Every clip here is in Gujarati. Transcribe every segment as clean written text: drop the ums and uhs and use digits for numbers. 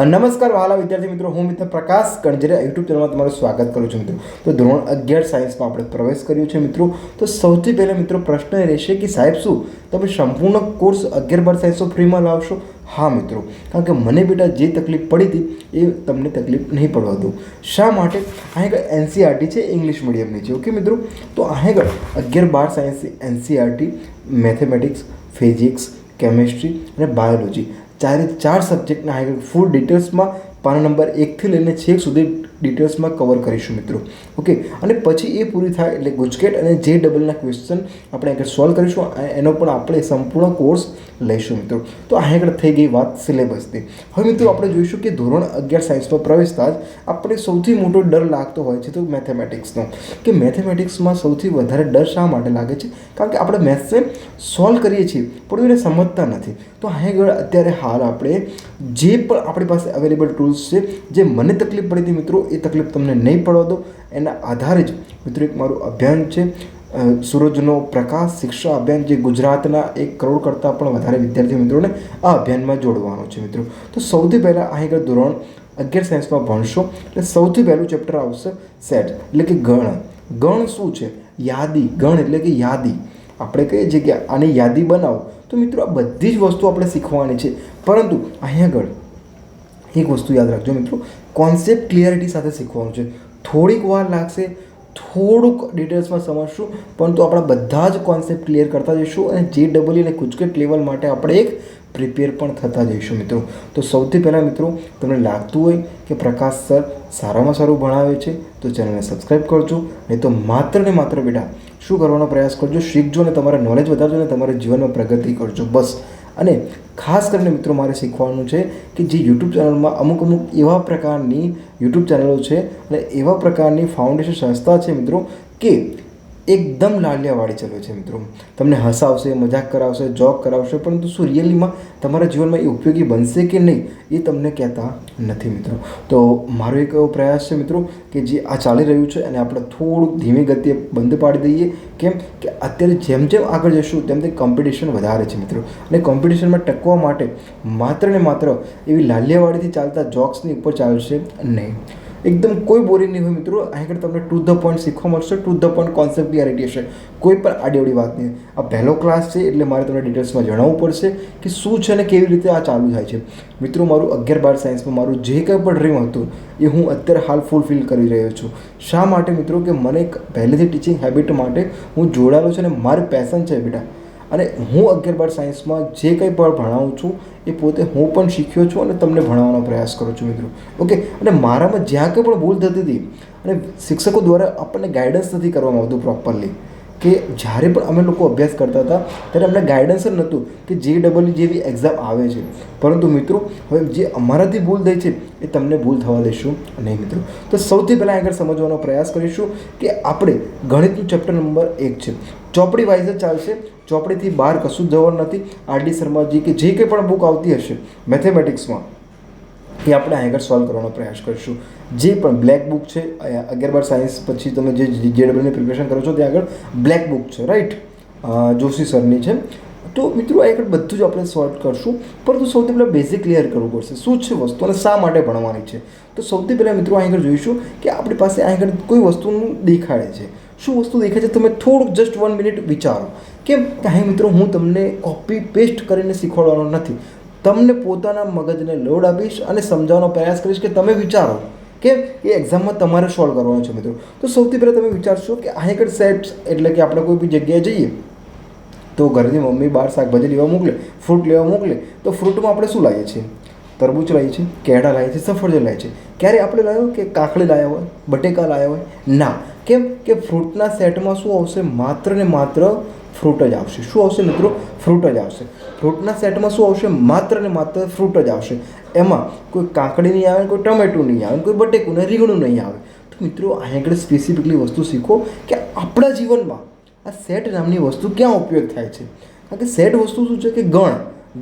નમસ્કાર વહાલા વિદ્યાર્થી મિત્રો, હું મિત્ર પ્રકાશ કણજરે યુટ્યુબ ચેનલમાં તમારું સ્વાગત કરું છું મિત્રો. તો ધોરણ 11 સાયન્સમાં આપણે પ્રવેશ કર્યો છે મિત્રો. તો સૌથી પહેલાં મિત્રો પ્રશ્ન એ રહેશે કે સાહેબ શું તમે સંપૂર્ણ કોર્સ 11-12 સાયન્સનો ફ્રીમાં લાવશો? હા મિત્રો, કારણ કે મને બેટા જે તકલીફ પડી હતી એ તમને તકલીફ નહીં પડવા દો. શા માટે? અહીં આગળ એનસીઈઆરટી છે, ઇંગ્લિશ મીડિયમની છે. ઓકે મિત્રો, તો અહીં આગળ 11-12 સાયન્સની એનસીઈઆરટી મેથેમેટિક્સ, ફિઝિક્સ, કેમેસ્ટ્રી અને બાયોલોજી ચાર સબ્જેક્ટના આગળ ફૂલ ડિટેલ્સમાં પાના નંબર 1થી લઈને 6 સુધી ડિટેલ્સમાં કવર કરીશું મિત્રો. ઓકે, અને પછી એ પૂરી થાય એટલે ગુજકેટ અને જે ડબલના ક્વેશ્ચન આપણે આગળ સોલ્વ કરીશું. એનો પણ આપણે સંપૂર્ણ કોર્સ લઈશું મિત્રો. તો આ આગળ થઈ ગઈ વાત સિલેબસની. હવે મિત્રો આપણે જોઈશું કે ધોરણ 11 સાયન્સમાં પ્રવેશતા જ આપણે સૌથી મોટો ડર લાગતો હોય છે તો મેથેમેટિક્સનો. કે મેથેમેટિક્સમાં સૌથી વધારે ડર શા માટે લાગે છે? કારણ કે આપણે મેથ્સને સોલ્વ કરીએ છીએ પણ એને સમજતા નથી. તો આગળ અત્યારે હાલ આપણે જે પણ આપણી પાસે અવેલેબલ ટૂલ્સ છે, જે મને તકલીફ પડી હતી મિત્રો એ તકલીફ તમને નહીં પડવા દો. એના આધારે જ મિત્રો એક મારું અભિયાન છે, સૂરજનો પ્રકાશ શિક્ષા અભિયાન, જે ગુજરાતના 1 કરોડ કરતાં પણ વધારે વિદ્યાર્થી મિત્રોને આ અભિયાનમાં જોડવાનો છે મિત્રો. તો સૌથી પહેલાં આગળ ધોરણ 11 સાયન્સમાં ભણશો એટલે સૌથી પહેલું ચેપ્ટર આવશે સેટ, એટલે કે ગણ. ગણ શું છે? યાદી. ગણ એટલે કે યાદી. આપણે કહીએ છીએ કે આની યાદી બનાવો. તો મિત્રો આ બધી જ વસ્તુ આપણે શીખવાની છે, પરંતુ અહીંયા આગળ એક વસ્તુ યાદ રાખજો મિત્રો, કોન્સેપ્ટ ક્લિયરિટી સાથે શીખવાનું છે. થોડીક વાર લાગશે, થોડુંક ડિટેલ્સમાં સમજશું, પરંતુ આપણા બધા જ કોન્સેપ્ટ ક્લિયર કરતા જઈશું અને જે ડબલ અને ગુજકેટ લેવલ માટે આપણે એક પ્રિપેર પણ થતા જઈશું મિત્રો. તો સૌથી પહેલાં મિત્રો તમને લાગતું હોય કે પ્રકાશ સર સારામાં સારું ભણાવે છે તો ચેનલને સબસ્ક્રાઈબ કરજો. નહીં તો માત્ર ને માત્ર બેટા શું કરવાનો પ્રયાસ કરજો, શીખજો અને તમારા નોલેજ વધારજો અને તમારા જીવનમાં પ્રગતિ કરજો બસ. અને ખાસ કરીને મિત્રો મારે શીખવાનું છે કે જે યુટ્યુબ ચેનલમાં અમુક એવા પ્રકારની યુટ્યુબ ચેનલો છે અને એવા પ્રકારની ફાઉન્ડેશન સંસ્થા છે મિત્રો કે એકદમ લાલિયાવાળી ચાલે છે મિત્રો. તમને હસાવશે, મજાક કરાવશે, જોક કરાવશે, પરંતુ શું રિયલીમાં તમારા જીવનમાં એ ઉપયોગી બનશે કે નહીં એ તમને કહેતા નથી મિત્રો. તો મારો એક એવો પ્રયાસ છે મિત્રો કે જે આ ચાલી રહ્યું છે અને આપણે થોડુંક ધીમી ગતિએ બંધ પાડી દઈએ. કેમ કે અત્યારે જેમ જેમ આગળ જશું તેમ તેમ કોમ્પિટિશન વધારે છે મિત્રો, અને કોમ્પિટિશનમાં ટકવા માટે માત્ર ને માત્ર એવી લાલિયાવાડીથી ચાલતા જોક્સની ઉપર ચાલશે નહીં. એકદમ કોઈ બોરિંગ નહીં હોય મિત્રો. આગળ તમને ટુ ધ પોઈન્ટ શીખવા મળશે, to the point concept clarity હશે, કોઈ પણ આડીઅવળી વાત નહીં. આ પહેલો ક્લાસ છે એટલે મારે તમને ડિટેલ્સમાં જણાવવું પડશે કે શું છે ને કેવી રીતે આ ચાલુ થાય છે મિત્રો. મારું 11-12 સાયન્સમાં મારું જે કંઈ પણ ડ્રીમ હતું એ હું અત્યારે હાલ ફૂલફિલ કરી રહ્યો છું. શા માટે મિત્રો? કે મને એક પહેલેથી ટીચિંગ હેબિટ માટે હું જોડાયેલો છું અને મારી પેશન છે બેટા. અને હું 11-12 સાયન્સમાં જે કંઈ પણ ભણાવું છું એ પોતે હું પણ શીખ્યો છું અને તમને ભણાવવાનો પ્રયાસ કરું છું મિત્રો. ઓકે, અને મારામાં જ્યાં કંઈ પણ ભૂલ થતી હતી અને શિક્ષકો દ્વારા આપણને ગાઈડન્સ નથી કરવામાં આવતું પ્રોપરલી, કે જ્યારે પણ અમે લોકો અભ્યાસ કરતા હતા ત્યારે અમને ગાઈડન્સ જ નહોતું કે જે ડબલ જેવી એક્ઝામ આવે છે. પરંતુ મિત્રો હવે જે અમારાથી ભૂલ થઈ છે એ તમને ભૂલ થવા દઈશું નહીં મિત્રો. તો સૌથી પહેલાં આગળ સમજવાનો પ્રયાસ કરીશું કે આપણે ગણિતનું ચેપ્ટર નંબર 1 છે, ચોપડી વાઇઝ જ ચાલશે. ચોપડીથી બહાર કશું જ જવાનું નથી. આરડી શર્માજી કે જે કંઈ પણ બુક આવતી હશે મેથેમેટિક્સમાં એ આપણે આગળ સોલ્વ કરવાનો પ્રયાસ કરીશું. જે પણ બ્લેક બુક છે 11-12 સાયન્સ પછી તમે જે જેડબલની પ્રિપેરેશન કરો છો ત્યાં આગળ બ્લેક બુક છે, રાઈટ, જોશી સરની છે. તો મિત્રો આગળ બધું જ આપણે સોલ્વ કરશું, પરંતુ સૌથી પહેલાં બેઝિક ક્લિયર કરવું પડશે. શું છે વસ્તુ અને શા માટે ભણવાની છે? તો સૌથી પહેલાં મિત્રો આગળ જોઈશું કે આપણી પાસે આગળ કોઈ વસ્તુનું દેખાડે છે. શું વસ્તુ દેખાય છે? તમે થોડુંક જસ્ટ 1 મિનિટ વિચારો. કેમ કે અહીં મિત્રો હું તમને કોપી પેસ્ટ કરીને શીખવાડવાનો નથી. તમને પોતાના મગજને લોડ આપીશ અને સમજાવવાનો પ્રયાસ કરીશ કે તમે વિચારો કે એ એક્ઝામમાં તમારે સોલ્વ કરવાનું છે મિત્રો. તો સૌથી પહેલાં તમે વિચારશો કે અહીં આગળ સેટ્સ એટલે કે આપણે કોઈ બી જગ્યાએ જઈએ તો ઘરેથી મમ્મી બહાર શાકભાજી લેવા મોકલે, ફ્રૂટ લેવા મોકલે, તો ફ્રૂટમાં આપણે શું લાવીએ છીએ? તરબૂચ લાવીએ છીએ, કેળા લાવીએ છીએ, સફરજન લાવીએ છીએ. ક્યારે આપણે લાવ્યો કે કાકડી લાવ્યા હોય, બટેકા લાવ્યા હોય? ના. કેમ કે ફ્રૂટના સેટમાં શું આવશે? માત્ર ને માત્ર ફ્રૂટ જ આવશે. શું આવશે મિત્રો? ફ્રૂટ જ આવશે. ફ્રૂટના સેટમાં શું આવશે? માત્ર ને માત્ર ફ્રૂટ જ આવશે. એમાં કોઈ કાકડી નહીં આવે, કોઈ ટમેટું નહીં આવે, કોઈ બટેકું ને રીંગણું નહીં આવે. તો મિત્રો આગળ સ્પેસિફિકલી વસ્તુ શીખો કે આપણા જીવનમાં આ સેટ નામની વસ્તુ ક્યાં ઉપયોગ થાય છે. કારણ કે સેટ વસ્તુ શું છે કે ગણ.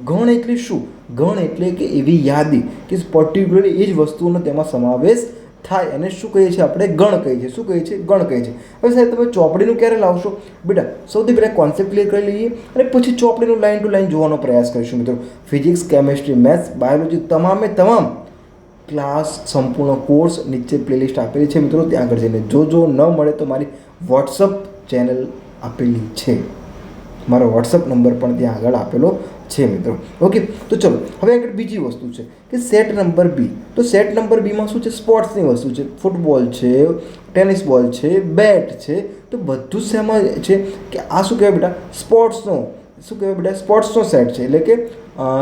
ગણ એટલે શું? ગણ એટલે કે એવી યાદી કે પર્ટિક્યુલરલી એ જ વસ્તુઓનો તેમાં સમાવેશ થાય અને શું કહીએ છીએ આપણે? ગણ કહીએ છીએ. શું કહીએ છીએ? ગણ કહીએ છીએ. હવે સાહેબ તમે ચોપડીનું ક્યારે લાવશો? બેટા સૌથી પહેલાં કોન્સેપ્ટ ક્લિયર કરી લઈએ અને પછી ચોપડીનું લાઇન ટુ લાઇન જોવાનો પ્રયાસ કરીશું મિત્રો. ફિઝિક્સ, કેમેસ્ટ્રી, મેથ્સ, બાયોલોજી તમામે તમામ ક્લાસ સંપૂર્ણ કોર્સ નીચે પ્લેલિસ્ટ આપેલી છે મિત્રો, ત્યાં આગળ જઈને જો ન મળે તો મારી વોટ્સઅપ ચેનલ આપેલી છે, મારો વોટ્સઅપ નંબર પણ ત્યાં આગળ આપેલો છે મિત્રો. ઓકે, તો ચલો હવે આગળ બીજી વસ્તુ છે કે સેટ નંબર બી. તો સેટ નંબર બીમાં શું છે? સ્પોર્ટ્સની વસ્તુ છે, ફૂટબોલ છે, ટેનિસ બોલ છે, બેટ છે. તો બધું જ શેમાં છે કે આ શું કહેવાય બેટા? સ્પોર્ટ્સનો શું કહેવાય બેટા? સ્પોર્ટ્સનો સેટ છે, એટલે કે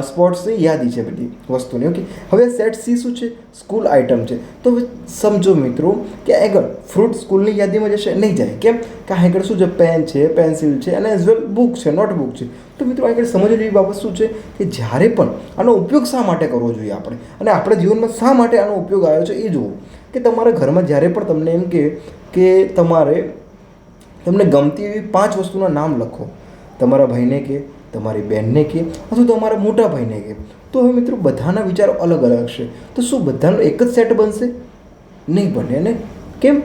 સ્પોર્ટ્સની યાદી છે બધી વસ્તુની. ઓકે, હવે સેટ સી શું છે? સ્કૂલ આઇટમ છે. તો હવે સમજો મિત્રો કે આગળ ફ્રૂટ સ્કૂલની યાદીમાં જશે નહીં જાય. કેમ કે આગળ શું છે? પેન છે, પેન્સિલ છે અને એઝ વેલ બુક છે, નોટબુક છે. તો મિત્રો આગળ સમજવા જેવી બાબત શું છે કે જ્યારે પણ આનો ઉપયોગ શા માટે કરવો જોઈએ આપણે, અને આપણા જીવનમાં શા માટે આનો ઉપયોગ આવ્યો છે એ જોવું. કે તમારા ઘરમાં જ્યારે પણ તમને એમ કે તમને ગમતી એવી 5 વસ્તુના નામ લખો, તમારા ભાઈને કે, તમારી બહેનને કે, અથવા તમારા મોટા ભાઈને કે, તો હવે મિત્રો બધાના વિચારો અલગ અલગ છે. તો શું બધાનો એક જ સેટ બનશે? નહીં બને ને. કેમ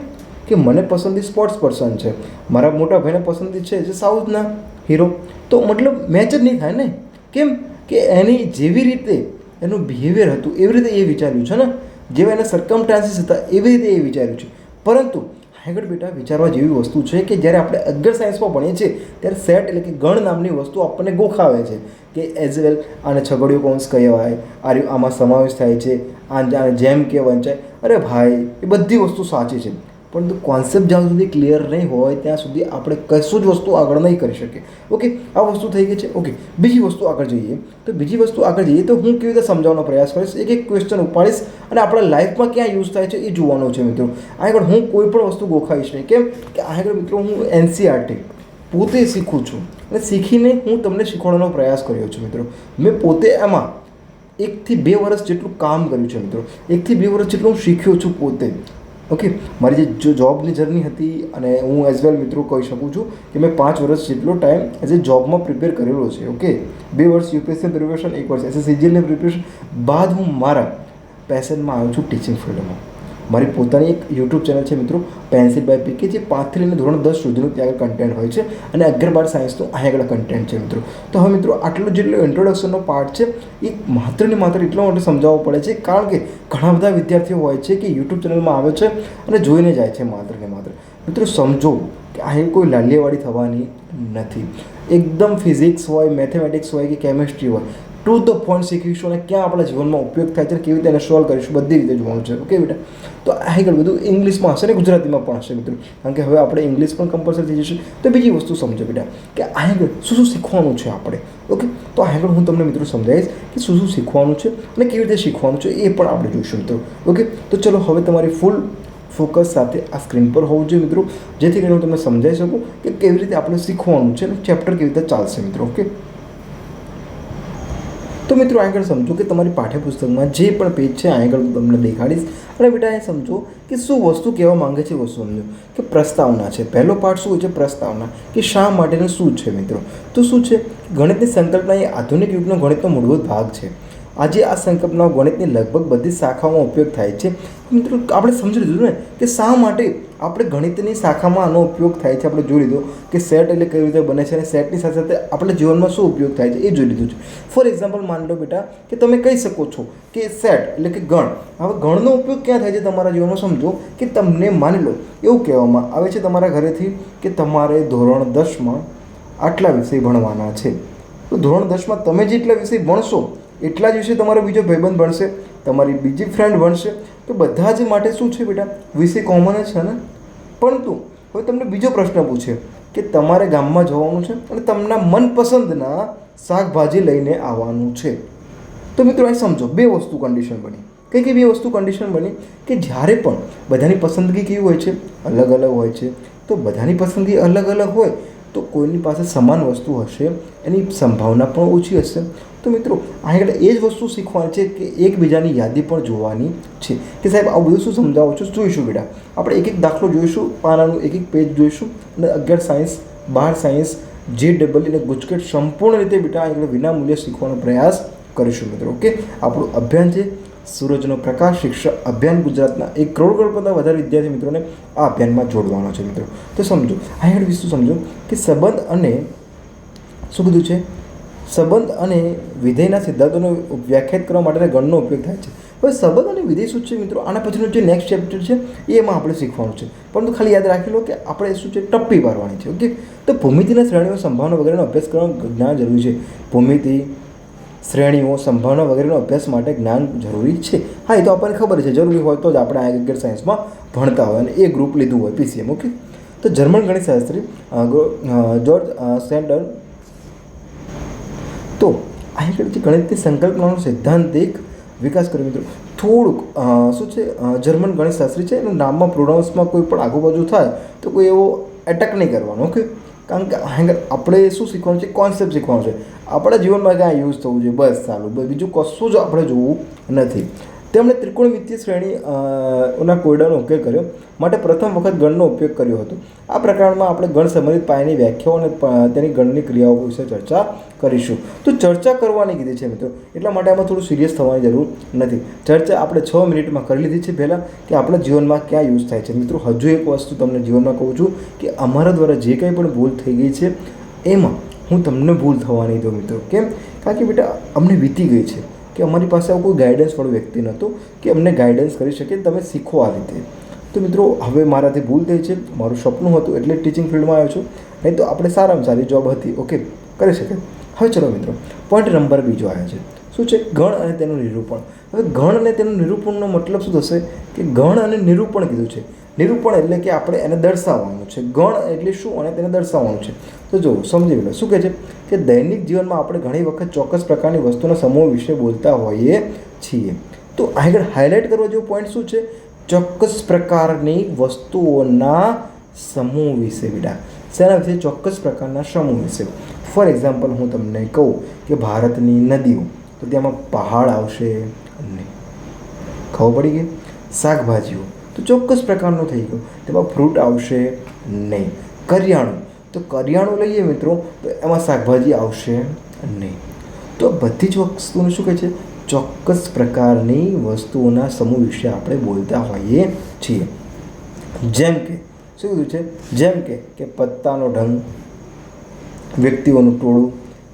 કે મને પસંદી સ્પોર્ટ્સ પર્સન છે, મારા મોટા ભાઈને પસંદી છે જે સાઉથના હીરો, તો મતલબ મેચ જ નહીં થાય ને. કેમ કે એની જેવી રીતે એનું બિહેવિયર હતું એવી રીતે એ વિચાર્યું છે ને, જેવા એના સર્કમસ્ટાન્સીસ હતા એવી રીતે એ વિચાર્યું છે. પરંતુ આગળ બેટા વિચારવા જેવી વસ્તુ છે કે જ્યારે આપણે 11 સાયન્સમાં ભણીએ છીએ ત્યારે સેટ એટલે કે ગણ નામની વસ્તુ આપણને ગોખાવે છે કે એઝ વેલ આને છગડીયો કૌંસ કહેવાય, આમાં સમાવેશ થાય છે, આને જેમ કે વંચાય. અરે ભાઈ, એ બધી વસ્તુ સાચી છે, પરંતુ કોન્સેપ્ટ જ્યાં સુધી ક્લિયર નહીં હોય ત્યાં સુધી આપણે કશું જ વસ્તુ આગળ નહીં કરી શકીએ. ઓકે, આ વસ્તુ થઈ ગઈ છે. ઓકે, બીજી વસ્તુ આગળ જઈએ. તો બીજી વસ્તુ આગળ જઈએ તો હું કેવી રીતે સમજાવવાનો પ્રયાસ કરીશ, એક ક્વેશ્ચન ઉપાડીશ અને આપણા લાઈફમાં ક્યાં યુઝ થાય છે એ જોવાનું છે મિત્રો. આગળ હું કોઈ પણ વસ્તુ ગોખાઈશ નહીં. કેમ કે આગળ મિત્રો હું NCERT પોતે શીખું છું અને શીખીને હું તમને શીખવાડવાનો પ્રયાસ કર્યો છું મિત્રો. મેં પોતે એમાં 1 થી 2 વર્ષ જેટલું કામ કર્યું છે મિત્રો, 1 થી 2 વર્ષ જેટલું હું શીખ્યો છું પોતે. ઓકે, મારી જે જોબની જર્ની હતી અને હું એઝ વેલ મિત્રો કહી શકું છું કે મેં 5 વર્ષ જેટલો ટાઈમ એઝ એ જોબમાં પ્રિપેર કરેલો છે. ઓકે, 2 વર્ષ UPSC પ્રિપરેશન, 1 વર્ષ SSCGLની પ્રિપરેશન બાદ હું મારા પેશનમાં આવ્યો છું ટીચિંગ ફિલ્ડમાં. મારી પોતાની એક યુટ્યુબ ચેનલ છે મિત્રો, પેન્સિલ બાય PK, જે 5 થી લઈને ધોરણ 10 સુધીનું ત્યાં આગળ કન્ટેન્ટ હોય છે અને 11-12 સાયન્સનું અહીં આગળ કન્ટેન્ટ છે મિત્રો. તો હવે મિત્રો આટલો જેટલો ઇન્ટ્રોડક્શનનો પાર્ટ છે એ માત્ર ને માત્ર એટલા માટે સમજાવવો પડે છે કારણ કે ઘણા બધા વિદ્યાર્થીઓ હોય છે કે યુટ્યુબ ચેનલમાં આવે છે અને જોઈને જાય છે માત્ર ને માત્ર. મિત્રો સમજો કે આ કોઈ લાલિયાવાડી થવાની નથી. એકદમ ફિઝિક્સ હોય, મેથેમેટિક્સ હોય કે કેમિસ્ટ્રી હોય, ટુ ધ પોઈન્ટ શીખીશું અને ક્યાં આપણા જીવનમાં ઉપયોગ થાય છે, કેવી રીતે એને સોલ્વ કરીશું, બધી રીતે જોવાનું છે. ઓકે બેટા, તો આગળ બધું ઇંગ્લિશમાં હશે ને ગુજરાતીમાં પણ હશે મિત્રો, કારણ કે હવે આપણે ઇંગ્લિશ પણ કમ્પલસરી થઈ જશે. તો બીજી વસ્તુ સમજો બેટા કે આગળ શું શીખવાનું છે આપણે. ઓકે, તો આગળ હું તમને મિત્રો સમજાવીશ કે શું શીખવાનું છે અને કેવી રીતે શીખવાનું છે એ પણ આપણે જોઈશું મિત્રો. ઓકે, તો ચલો હવે તમારી ફૂલ ફોકસ સાથે આ સ્ક્રીન પર હોવું જોઈએ મિત્રો, જેથી કરીને હું તમને સમજાવી શકું કે કેવી રીતે આપણે શીખવાનું છે અને ચેપ્ટર કેવી રીતે ચાલશે મિત્રો. ઓકે, તો મિત્રો આગળ સમજો કે તમારી પાઠ્યપુસ્તકમાં જે પણ પેજ છે આગળ હું તમને દેખાડીશ અને બેટા એ સમજો કે શું વસ્તુ કહેવા માંગે છે. વસ્તુ સમજો કે પ્રસ્તાવના છે. પહેલો પાઠ શું છે? પ્રસ્તાવના, કે શા માટેનું શું છે મિત્રો. તો શું છે? ગણિતની સંકલ્પના એ આધુનિક યુગનો ગણિતનો મૂળભૂત ભાગ છે. આજે આ સંકલ્પનાઓ ગણિતની લગભગ બધી શાખાઓમાં ઉપયોગ થાય છે. મિત્રો આપણે સમજી લીધું ને કે શા માટે આપણે ગણિતની શાખામાં આનો ઉપયોગ થાય છે. આપણે જોઈ લીધું કે સેટ એટલે કઈ રીતે બને છે અને સેટની સાથે સાથે આપણે જીવનમાં શું ઉપયોગ થાય છે એ જોઈ લીધું છે. ફોર એક્ઝામ્પલ માની લો બેટા કે તમે કહી શકો છો કે સેટ એટલે કે ગણ. હવે ગણનો ઉપયોગ ક્યાં થાય છે તમારા જીવનમાં? સમજો કે તમને માની લો એવું કહેવામાં આવે છે તમારા ઘરેથી કે તમારે ધોરણ 10માં આટલા વિષય ભણવાના છે. તો ધોરણ 10માં તમે જેટલા વિષય ભણશો એટલા જ વિશે તમારો બીજો ભાઈબંધ ભણશે, તમારી બીજી ફ્રેન્ડ ભણશે. તો બધા જ માટે શું છે બેટા? વિષય કોમન જ છે ને. પરંતુ હવે તમને બીજો પ્રશ્ન પૂછે કે તમારે ગામમાં જવાનું છે અને તમને મનપસંદના શાકભાજી લઈને આવવાનું છે. તો મિત્રો અહીં સમજો 2 વસ્તુ કન્ડિશન બની. કઈ 2 વસ્તુ કન્ડિશન બની કે જ્યારે પણ બધાની પસંદગી કેવી હોય છે? અલગ અલગ હોય છે. તો બધાની પસંદગી અલગ અલગ હોય તો કોઈની પાસે સમાન વસ્તુ હશે એની સંભાવના પણ ઓછી હશે. તો મિત્રો આગળ એ જ વસ્તુ શીખવાની છે કે એકબીજાની યાદી પણ જોવાની છે કે સાહેબ આ બધું શું સમજાવો છો. જોઈશું બેટા આપણે એક દાખલો જોઈશું, પાનાનું એક પેજ જોઈશું અને 11 સાયન્સ 12 સાયન્સ JEE અને ગુજકેટ સંપૂર્ણ રીતે બેટા આગળ વિનામૂલ્યે શીખવાનો પ્રયાસ કરીશું મિત્રો. ઓકે, આપણું અભિયાન છે સૂરજનો પ્રકાશ શિક્ષણ અભિયાન. ગુજરાતના 1 કરોડ કરતાં વધારે વિદ્યાર્થી મિત્રોને આ અભિયાનમાં જોડવાનો છે મિત્રો. તો સમજો આગળ વિશે સમજો કે સંબંધ અને શું કીધું છે? સંબંધ અને વિધેયના સિદ્ધાંતોને વ્યાખ્યાયિત કરવા માટે ગણનો ઉપયોગ થાય છે. હવે સંબંધ અને વિધેય શું છે મિત્રો, આના પછીનું જે નેક્સ્ટ ચેપ્ટર છે એમાં આપણે શીખવાનું છે, પરંતુ ખાલી યાદ રાખી લો કે આપણે શું છે ટપ્પી પાડવાની છે. ઓકે, તો ભૂમિતિના શ્રેણીઓ, સંભાવના વગેરેનો અભ્યાસ કરવાનું જ્ઞાન જરૂરી છે. ભૂમિતિ, શ્રેણીઓ, સંભાવના વગેરેનો અભ્યાસ માટે જ્ઞાન જરૂરી છે. હા, એ તો આપણને ખબર છે, જરૂરી હોય તો જ આપણે એગ્રીગેટ સાયન્સમાં ભણતા હોય અને એ ગ્રુપ લીધું હોય PCM. ઓકે, તો જર્મન ગણિતશાસ્ત્રી જોર્જ સેન્ડર, તો આગળ જે ગણિતની સંકલ્પનાનો સૈદ્ધાંતિક વિકાસ કર્યો મિત્રો. થોડુંક શું છે, જર્મન ગણિતશાસ્ત્રી છે, એનું નામમાં પ્રોનાઉન્સમાં કોઈ પણ આગુબાજુ થાય તો કોઈ એવો એટેક નહીં કરવાનો. ઓકે, કારણ કે આગળ આપણે શું શીખવાનું છે, કોન્સેપ્ટ શીખવાનું છે, આપણા જીવનમાં ક્યાં યુઝ થવું જોઈએ, બસ ચાલુ, બીજું કશું જ આપણે જોવું નથી. તેમણે ત્રિકોણમિતિય શ્રેણી ના કોયડાનો ઉકેલ કર્યો માટે પ્રથમ વખત ગણનો ઉપયોગ કર્યો હતો. આ પ્રકરણમાં આપણે ગણ સંબંધિત પાયાની વ્યાખ્યાઓ અને તેની ગણની ક્રિયાઓ વિશે ચર્ચા કરીશું. તો ચર્ચા કરવાની કીધી છે મિત્રો, એટલા માટે આમાં થોડું સિરિયસ થવાની જરૂર નથી. ચર્ચા આપણે 6 મિનિટમાં કરી લીધી છે પહેલાં, કે આપણા જીવનમાં ક્યાં યુઝ થાય છે. મિત્રો હજુ એક વસ્તુ તમને જીવનમાં કહું છું કે અમારા દ્વારા જે કંઈ પણ ભૂલ થઈ ગઈ છે એમાં હું તમને ભૂલ થવા નહીં દઉં મિત્રો. કેમ? કારણ કે બેટા અમને વીતી ગઈ છે કે અમારી પાસે આવું કોઈ ગાઈડન્સવાળો વ્યક્તિ નહોતો કે અમને ગાઈડન્સ કરી શકે, તમે શીખો આ રીતે. તો મિત્રો હવે મારાથી ભૂલ થઈ છે, મારું સપનું હતું એટલે ટીચિંગ ફિલ્ડમાં આવ્યો છું, નહીં તો આપણે સારામાં સારી જોબ હતી. ઓકે, કરી શકે. હવે ચલો મિત્રો, પોઈન્ટ નંબર 2 આવ્યો છે. શું છે? ગણ અને તેનું નિરૂપણ. હવે ગણ અને તેનું નિરૂપણનો મતલબ શું થશે કે ગણ અને નિરૂપણ કીધું છે. નિરૂપણ એટલે કે આપણે એને દર્શાવવાનું છે. ગણ એટલે શું અને તેને દર્શાવવાનું છે. તો જો સમજી લો શું કહે છે કે દૈનિક જીવનમાં આપણે ઘણી વખત ચોક્કસ પ્રકારની વસ્તુના સમૂહ વિશે બોલતા હોઈએ છીએ. તો આગળ હાઇલાઇટ કરવા જેવો પોઈન્ટ શું છે? ચોક્કસ પ્રકારની વસ્તુઓના સમૂહ વિશે. બેટા શેના વિશે? ચોક્કસ પ્રકારના સમૂહ વિશે. ફોર એક્ઝામ્પલ હું તમને કહું કે ભારતની નદીઓ, તો તેમાં પહાડ આવશે નહીં, ખબર પડી ગઈ. શાકભાજીઓ તો ચોક્કસ પ્રકારનું થઈ ગયું, તેમાં ફ્રૂટ આવશે નહીં. કરિયાણું, તો કરિયાણું લઈએ મિત્રો તો એમાં શાકભાજી આવશે નહીં. તો બધી જ વસ્તુને શું કહે છે? ચોક્કસ પ્રકારની વસ્તુઓના સમૂહ વિશે આપણે બોલતા હોઈએ છીએ. જેમ કે શું કીધું છે? જેમ કે પત્તાનો ઢંગ, વ્યક્તિઓનું ટોળું,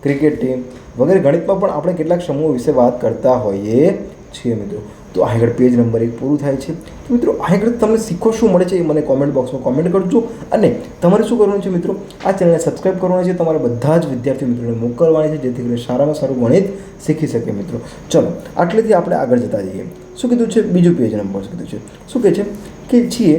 ક્રિકેટ ટીમ વગેરે. ગણિતમાં પણ આપણે કેટલાક સમૂહ વિશે વાત કરતા હોઈએ છીએ મિત્રો. તો આગળ પેજ નંબર 1 પૂરું થાય છે. તો મિત્રો આગળ તમને શીખો શું મળે છે એ મને કોમેન્ટ બોક્સમાં કોમેન્ટ કરજો. અને તમારે શું કરવાનું છે મિત્રો? આ ચેનલને સબસ્ક્રાઈબ કરવાની છે. તમારે બધા જ વિદ્યાર્થી મિત્રોને મોકલવાની છે, જેથી કરીને સારામાં સારું ગણિત શીખી શકે મિત્રો. ચલો આટલેથી આપણે આગળ જતા જઈએ. શું કીધું છે? બીજું પેજ નંબર કીધું છે. શું કહે છે કે છીએ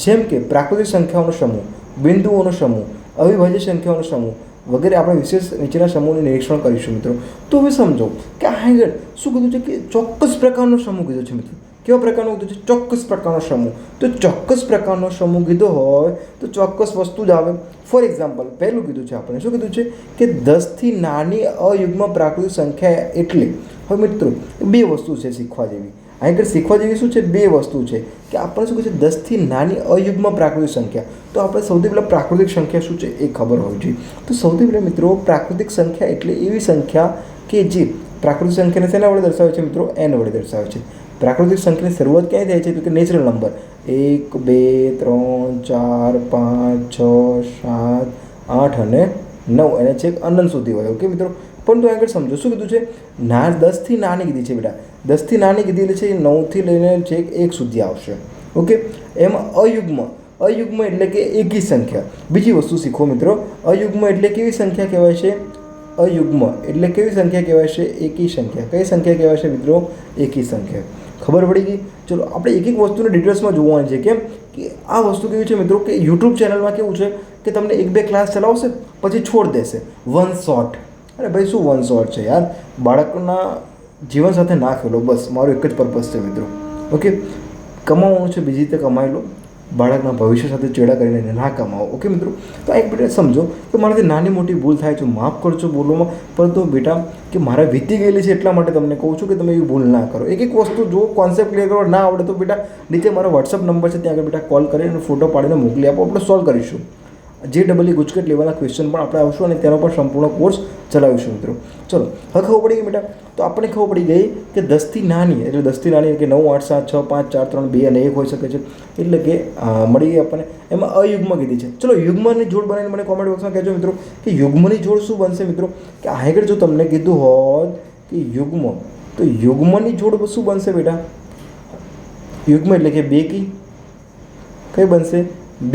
જેમ કે પ્રાકૃતિક સંખ્યાઓનો સમૂહ, બિંદુઓનો સમૂહ, અવિભાજ્ય સંખ્યાઓનો સમૂહ વગેરે આપણે વિશેષ નીચેના સમૂહનું નિરીક્ષણ કરીશું મિત્રો. તો હવે સમજો કે આગળ શું કીધું છે કે ચોક્કસ પ્રકારનો સમૂહ કીધો છે મિત્રો. કેવા પ્રકારનો કીધું છે? ચોક્કસ પ્રકારનો સમૂહ. તો ચોક્કસ પ્રકારનો સમૂહ કીધો હોય તો ચોક્કસ વસ્તુ જ આવે. ફોર એક્ઝામ્પલ પહેલું કીધું છે આપણે, શું કીધું છે કે 10થી નાની અયુગ્મ પ્રાકૃતિક સંખ્યા એટલે. હવે મિત્રો 2 વસ્તુ છે શીખવા જેવી. આગળ શીખવા જેવી શું છે? 2 વસ્તુ છે કે આપણે શું કહે છે 10થી નાની અયુગ્મ પ્રાકૃતિક સંખ્યા. તો આપણે સૌથી પહેલાં પ્રાકૃતિક સંખ્યા શું છે એ ખબર હોવી જોઈએ. તો સૌથી પહેલાં મિત્રો પ્રાકૃતિક સંખ્યા એટલે એવી સંખ્યા કે જે પ્રાકૃતિક સંખ્યાને શેના વડે દર્શાવે છે મિત્રો? n વડે દર્શાવે છે. પ્રાકૃતિક સંખ્યાની શરૂઆત ક્યાંય થાય છે? તો કે નેચરલ નંબર 1 2 3 4 5 6 7 8 અને 9 અને છેક અનંત સુધી હોય. ઓકે મિત્રો, પરંતુ આગળ સમજો શું કીધું છે? 10થી નાની કીધી છે બેટા. 10થી નાની કીધેલી છે, 9થી લઈને છેક 1 સુધી આવશે. ઓકે, એમાં અયુગ્મ એટલે કે એકી સંખ્યા. બીજી વસ્તુ શીખો મિત્રો, અયુગ્મ એટલે કેવી સંખ્યા કહેવાય છે? અયુગ્મ એટલે કેવી સંખ્યા કહેવાય છે? એકી સંખ્યા. કઈ સંખ્યા કહેવાય છે મિત્રો? એકી સંખ્યા. ખબર પડી ગઈ? ચલો આપણે એક વસ્તુને ડિટેલ્સમાં જોવાની છે. કેમ કે આ વસ્તુ કેવી છે મિત્રો કે યુટ્યુબ ચેનલમાં કેવું છે કે તમને 1-2 ક્લાસ ચલાવશે પછી છોડ દેશે. One shot. અરે ભાઈ શું વન શોટ છે યાર? બાળકના જીવન સાથે ના ખેલો, બસ મારો એક જ પર્પઝ છે મિત્રો. ઓકે, કમાવાનું છે બીજી રીતે કમાઈ લો, બાળકના ભવિષ્ય સાથે ચેડા કરીને ના કમાવો. ઓકે મિત્રો, તો એક બેટા સમજો કે મારાથી નાની મોટી ભૂલ થાય છે, માફ કરજો બોલવામાં, પરંતુ બેટા કે મારા વીતી ગયેલી છે એટલા માટે તમને કહું છું કે તમે એવી ભૂલ ના કરો. એક વસ્તુ જો કોન્સેપ્ટ ક્લિયર કરવા ના આવડે તો બેટા નીચે મારો વોટ્સઅપ નંબર છે, ત્યાં આગળ બેટા કોલ કરીને ફોટો પાડીને મોકલી આપો, આપણે સોલ્વ કરીશું. JEE ગુજકેટ લેવલના ક્વેશ્ચન પણ આપણે આવશું અને તેનો પણ સંપૂર્ણ કોર્સ ચલાવીશું મિત્રો. ચલો હવે ખબર પડી ગઈ બેટા. તો આપણને ખબર પડી ગઈ કે 10થી નાની એટલે 10થી નાની કે 9 8 7 6 5 4 3 2 અને 1 હોઈ શકે છે. એટલે કે મળી ગઈ આપણને. એમાં અયુગ્મ કીધી છે. ચલો યુગ્મની જોડ બનાવીને મને કોમેન્ટ બોક્સમાં કહેજો મિત્રો કે યુગ્મની જોડ શું બનશે મિત્રો. કે આગળ જો તમને કીધું હોત કે યુગ્મ, તો તો યુગ્મની જોડ શું બનશે બેટા? યુગ્મ એટલે કે બેકી. કઈ બનશે?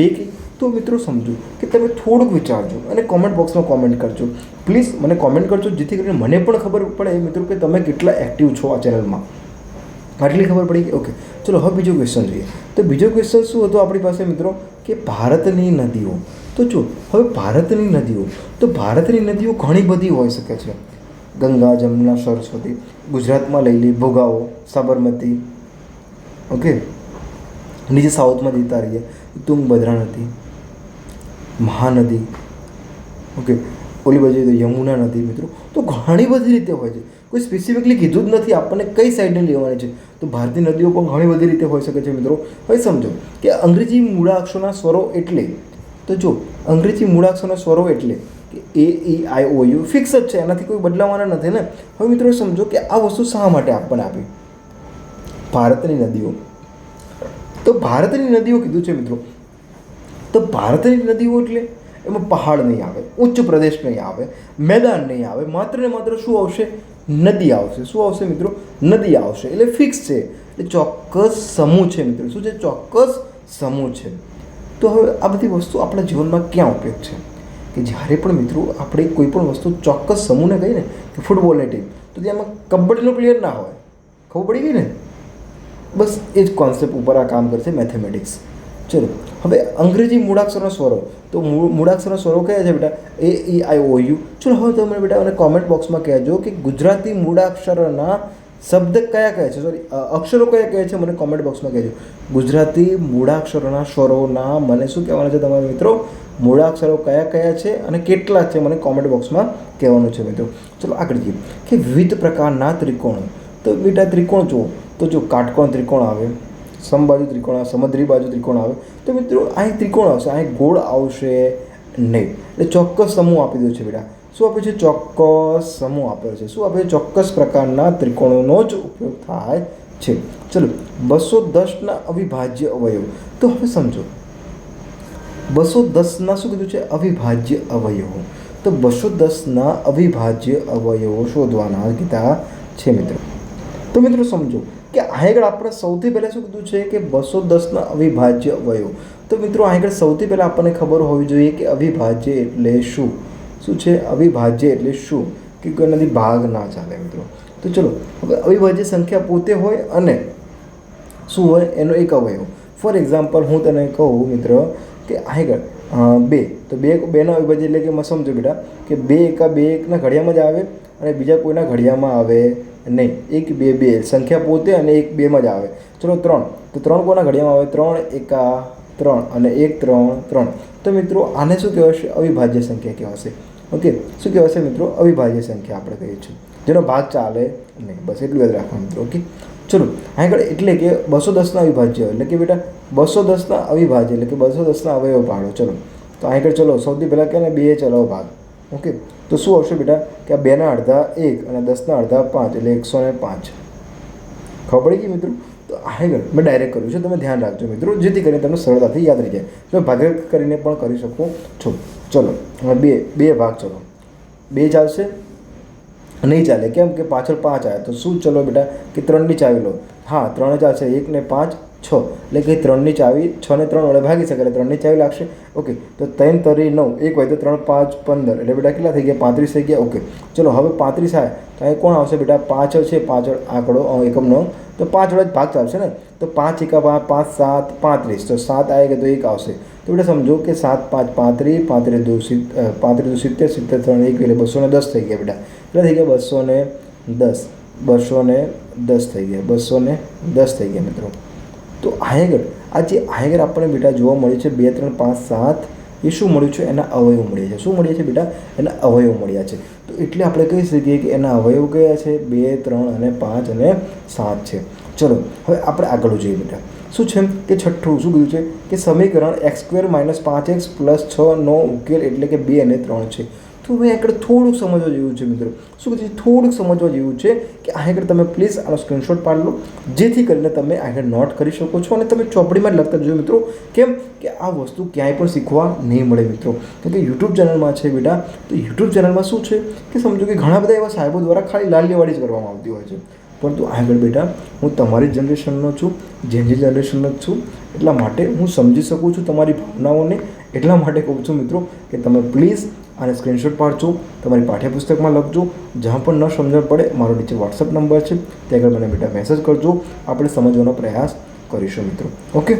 બેકી. તો મિત્રો સમજો કે તમે થોડુંક વિચારજો અને કોમેન્ટ બોક્સમાં કોમેન્ટ કરજો. પ્લીઝ મને કોમેન્ટ કરજો, જેથી કરીને મને પણ ખબર પડે મિત્રો કે તમે કેટલા એક્ટિવ છો આ ચેનલમાં. આટલી ખબર પડી કે ઓકે. ચલો હવે બીજો ક્વેશ્ચન જોઈએ. તો બીજો ક્વેશ્ચન શું હતો આપણી પાસે મિત્રો? કે ભારતની નદીઓ. તો જો હવે ભારતની નદીઓ, તો ભારતની નદીઓ ઘણી બધી હોઈ શકે છે. ગંગા, જમુના, સરસ્વતી. ગુજરાતમાં લઈ લઈએ ભોગાવો, સાબરમતી. ઓકે, નીચે સાઉથમાં જતા રહીએ તુંગભદ્રા નદી, મહાનદી. ઓકે, ઓલી બાજુ તો યમુના નદી મિત્રો. તો ઘણી બધી રીતે હોય છે, કોઈ સ્પેસિફિકલી કીધું જ નથી આપણને કઈ સાઈડને લેવાની છે. તો ભારતીય નદીઓ પણ ઘણી બધી રીતે હોઈ શકે છે મિત્રો. હવે સમજો કે અંગ્રેજી મૂળાક્ષરોના સ્વરો એટલે, તો જો અંગ્રેજી મૂળાક્ષરોના સ્વરો એટલે કે A, E, I, O, U fix જ છે, એનાથી કોઈ બદલાવાના નથી ને. હવે મિત્રો સમજો કે આ વસ્તુ શા માટે આપણને આપી? ભારતની નદીઓ. તો ભારતની નદીઓ કીધું છે મિત્રો. તો ભારતની નદીઓ એટલે એમાં પહાડ નહીં આવે, ઉચ્ચ પ્રદેશ નહીં આવે, મેદાન નહીં આવે, માત્ર ને માત્ર શું આવશે? નદી આવશે. શું આવશે મિત્રો? નદી આવશે. એટલે ફિક્સ છે, એટલે ચોક્કસ સમૂહ છે મિત્રો. શું છે? ચોક્કસ સમૂહ છે. તો હવે આ બધી વસ્તુ આપણા જીવનમાં ક્યાં ઉપયોગ છે? કે જ્યારે પણ મિત્રો આપણે કોઈ પણ વસ્તુ ચોક્કસ સમૂહને કહીએ ને કે ફૂટબોલની ટીમ, તો તેમાં કબડ્ડીનો પ્લેયર ના હોય. ખબર પડી ગઈ ને? બસ એ જ કોન્સેપ્ટ ઉપર આ કામ કરશે મેથેમેટિક્સ. ચલો હવે અંગ્રેજી મૂળાક્ષરનો સ્વરો. તો મૂળાક્ષરનો સ્વરો કયા છે બેટા? A, E, I, O, U. ચલો હવે તમે બેટા મને કોમેન્ટ બોક્સમાં કહેજો કે ગુજરાતી મૂળાક્ષરના શબ્દ કયા કયા છે, સોરી અક્ષરો કયા કયા છે, મને કોમેન્ટ બોક્સમાં કહેજો. ગુજરાતી મૂળાક્ષરોના સ્વરોના મને શું કહેવાના છે તમારા મિત્રો? મૂળાક્ષરો કયા કયા છે અને કેટલા છે, મને કોમેન્ટ બોક્સમાં કહેવાનું છે મિત્રો. ચલો આગળ જઈએ કે વિવિધ પ્રકારના ત્રિકોણો. તો બેટા ત્રિકોણ જુઓ, તો જો કાટકોણ ત્રિકોણ આવે, સમબાજુ ત્રિકોણ આવે, સમદ્રી બાજુ ત્રિકોણ આવે. તો મિત્રો અહીં ત્રિકોણ આવશે, અહીં ગોળ આવશે નહીં. એટલે ચોક્કસ સમૂહ આપી દો છે બેટા. શું આપ્યું છે? ચોક્કસ સમૂહ આપ્યો છે. શું આપ્યું છે? ચોક્કસ પ્રકારના ત્રિકોણોનો જ ઉપયોગ થાય છે. ચલો 210ના અવિભાજ્ય અવયવ. તો હવે સમજો 210ના શું કીધું છે? અવિભાજ્ય અવયવો. તો 210ના અવિભાજ્ય અવયવો શોધવાના કીધા છે મિત્રો. તો મિત્રો સમજો કે આગળ આપણે સૌથી પહેલાં શું કીધું છે કે 210ના અવિભાજ્ય અવયવ. તો મિત્રો આગળ સૌથી પહેલાં આપણને ખબર હોવી જોઈએ કે અવિભાજ્ય એટલે શું. શું છે અવિભાજ્ય એટલે શું? કે કોઈનાથી ભાગ ના ચાલે મિત્રો. તો ચલો હવે અવિભાજ્ય સંખ્યા પોતે હોય અને શું હોય? એનો એક અવયવ. ફોર એક્ઝામ્પલ હું તને કહું મિત્ર કે આગળ 2. તો 2ના અવિભાજ્ય એટલે કે સમજો બેટા કે 2 એકા 2 એકના ઘડિયામાં જ આવે અને બીજા કોઈના ઘડિયામાં આવે નહીં. 1, 2, 2 સંખ્યા પોતે અને 1, 2માં જ આવે. ચલો 3. તો 3 કોના ઘડિયામાં આવે? 3 એકા 3 અને 1, 3, 3. તો મિત્રો આને શું કહેવાશે? અવિભાજ્ય સંખ્યા કહેવાશે. ઓકે, શું કહેવાશે મિત્રો? અવિભાજ્ય સંખ્યા આપણે કહીએ છીએ, જેનો ભાગ ચાલે નહીં. બસ એટલું યાદ રાખવાનું મિત્રો. ઓકે, ચલો આગળ એટલે કે 210ના અવિભાજ્ય એટલે કે બેટા 210ના અવિભાજ્ય એટલે કે 210ના અવયવ પાડો. ચલો તો આગળ ચલો સૌથી પહેલાં કે 2 ચલાવો ભાગ. ઓકે, તો શું આવશે બેટા કે આ 2ના અડધા 1 અને 10ના અડધા 5 એટલે 105. ખબર પડી ગઈ મિત્રો? તો આગળ મેં ડાયરેક્ટ કર્યું છે, તમે ધ્યાન રાખજો મિત્રો, જેથી કરીને તમને સરળતાથી યાદ રહી જાય. તમે ભાગાકાર કરીને પણ કરી શકો છો. ચલો હવે 2 ભાગ. ચલો 2 ચાલશે નહીં ચાલે, કેમ કે પાછળ 5 આવ્યા. તો શું ચલો બેટા કે 3ની ચાવી લો. હા 3 ચાલશે. 1 ને 5 6 એટલે કે 3ની ચાવી 6 ને 3 વડે ભાગી શકે એટલે 3ની ચાવી લાગશે. ઓકે, તો 3 તરી 9, 1 હોય તો 3, 5, 15 એટલે બેટા કેટલા થઈ ગયા? 35 થઈ ગયા. ઓકે, ચલો હવે 35 આવે તો અહીં કોણ આવશે બેટા? પાછળ છે, પાછળ આંકડો એકમનો, તો 5 વડે જ ભાગ ચાલશે ને. તો 5 એકા 5, 7, 35. તો 7 આવે કે તો 1 આવશે. તો બેટા સમજો કે 7, 5, 35, 35, 2, 70, 70, 3, 1 એટલે 210 થઈ ગયા બેટા. કેટલા થઈ ગયા? 210. 210 થઈ ગયા. 210 થઈ ગયા મિત્રો. તો આગળ આ જે આગળ આપણને બેટા જોવા મળ્યું છે 2, 3, 5, 7, એ શું મળ્યું છે? એના અવયવ મળ્યા છે. શું મળ્યા છે બેટા? એના અવયવ મળ્યા છે. તો એટલે આપણે કહી શકીએ કે એના અવયવ કયા છે? 2, 3 અને 5 અને 7 છે. ચલો હવે આપણે આગળ જોઈએ બેટા. શું છે કે છઠ્ઠું શું કીધું છે કે સમીકરણ x² - 5x + 6 નો ઉકેલ એટલે કે 2 અને 3 છે. તો હવે આગળ થોડુંક સમજવા જેવું છે મિત્રો. શું કીધું છે? થોડુંક સમજવા જેવું છે કે આગળ તમે પ્લીઝ આનો સ્ક્રીનશોટ પાડી લો, જેથી કરીને તમે આગળ નોટ કરી શકો છો અને તમે ચોપડીમાં જ લખતા જજો મિત્રો. કેમ કે આ વસ્તુ ક્યાંય પણ શીખવા નહીં મળે મિત્રો. કેમ કે યુટ્યુબ ચેનલમાં છે બેટા. તો યુટ્યુબ ચેનલમાં શું છે કે સમજો કે ઘણા બધા એવા સાહેબો દ્વારા ખાલી લાલિયાવાડી જ કરવામાં આવતી હોય છે. પરંતુ આગળ બેટા હું તમારી જનરેશનનો છું, જેનજી જનરેશનનો જ છું, એટલા માટે હું સમજી શકું છું તમારી ભાવનાઓને. એટલા માટે કહું છું મિત્રો કે તમે પ્લીઝ આને સ્ક્રીનશોટ પાડજો, તમારી પાઠ્યપુસ્તકમાં લખજો. જ્યાં પણ ન સમજણ પડે મારો નીચે વોટ્સઅપ નંબર છે, ત્યાં આગળ મને બેટા મેસેજ કરજો. આપણે સમજવાનો પ્રયાસ કરીશું મિત્રો. ઓકે,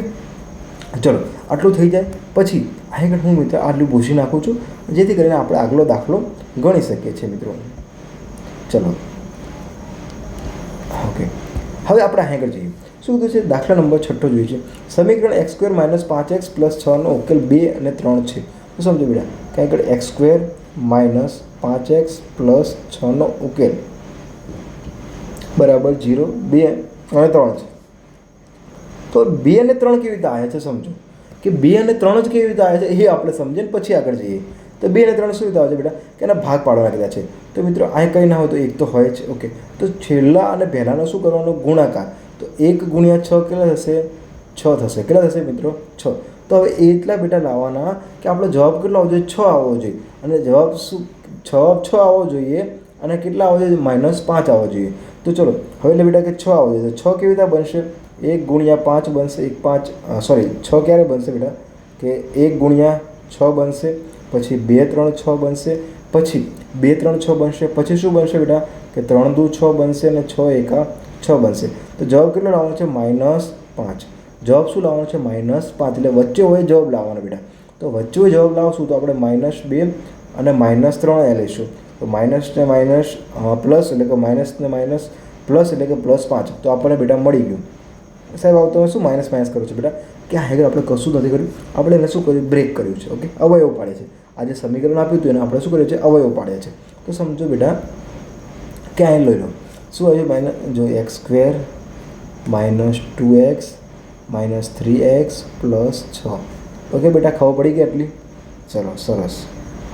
ચલો આટલું થઈ જાય પછી આગળ હું મિત્રો આટલું પૂછી નાખું છું, જેથી કરીને આપણે આગલો દાખલો ગણી શકીએ છીએ મિત્રો. ચલો ઓકે, હવે આપણે આગળ જઈએ. શું કીધું છે? દાખલા નંબર 6 જોઈએ છે. સમીકરણ x² - 5x + 6નો ઉકેલ 2 અને 3 છે. તો સમજો બેટા કે આગળ x² - 5x + 6નો ઉકેલ બરાબર 0, 2 અને 3 છે. તો 2 અને 3 કેવી રીતે આવ્યા છે સમજો કે 2 અને 3 જ કેવી રીતે આવ્યા છે એ આપણે સમજીએ ને પછી આગળ જઈએ. તો 2 અને 3 શું રીતે આવે છે બેટા કે એના ભાગ પાડવાના કીધા છે. તો મિત્રો આ કંઈ ના હોય તો એક તો હોય જ. ઓકે, તો છેલ્લા અને પહેલાંનો શું કરવાનો? ગુણાકાર. તો 1 × 6 કેટલા થશે? 6 થશે. કેટલા થશે મિત્રો? 6. તો હવે એટલા બેટા લાવવાના કે આપણો જવાબ કેટલો આવવો જોઈએ? 6 આવવો જોઈએ. અને જવાબ શું? 6 આવવો જોઈએ. અને કેટલા આવવો જોઈએ? -5 આવવો જોઈએ. તો ચલો હવે એટલે બેટા કે 6 આવવો જોઈએ. તો 6 કેવી રીતે બનશે? 1 × 5 બનશે. 6 ક્યારે બનશે બેટા કે 1 × 6 બનશે, પછી 2 3 6 બનશે, પછી 2 3 6 બનશે, પછી શું બનશે બેટા કે 3 2 6 બનશે અને 6 1 6 બનશે. તો જવાબ કેટલો લાવવાનો છે? -5. જવાબ શું લાવવાનો છે? -5. એટલે વચ્ચે હોય જવાબ લાવવાનો બેટા. તો વચ્ચે હોય જવાબ લાવશું તો આપણે -2 અને -3 એ લઈશું. તો માઇનસ ને માઇનસ પ્લસ એટલે કે માઇનસ ને માઇનસ પ્લસ એટલે કે +5. તો આપણને બેટા મળી ગયું. સાહેબ આવ તમે શું માઇનસ કરું છો બેટા કે આગળ આપણે કશું નથી કર્યું, આપણે એને શું કર્યું? બ્રેક કર્યું છે. ઓકે, અવયવ પાડે છે. આ જે સમીકરણ આપ્યું હતું એને આપણે શું કર્યું છે? અવયવ પાડ્યા છે. તો સમજો બેટા કે અહીં લઈ લો શું આવ્યું? જો x² - 2x - 3x + 6. ઓકે બેટા, ખબર પડી ગઈ આટલી? ચલો સરસ.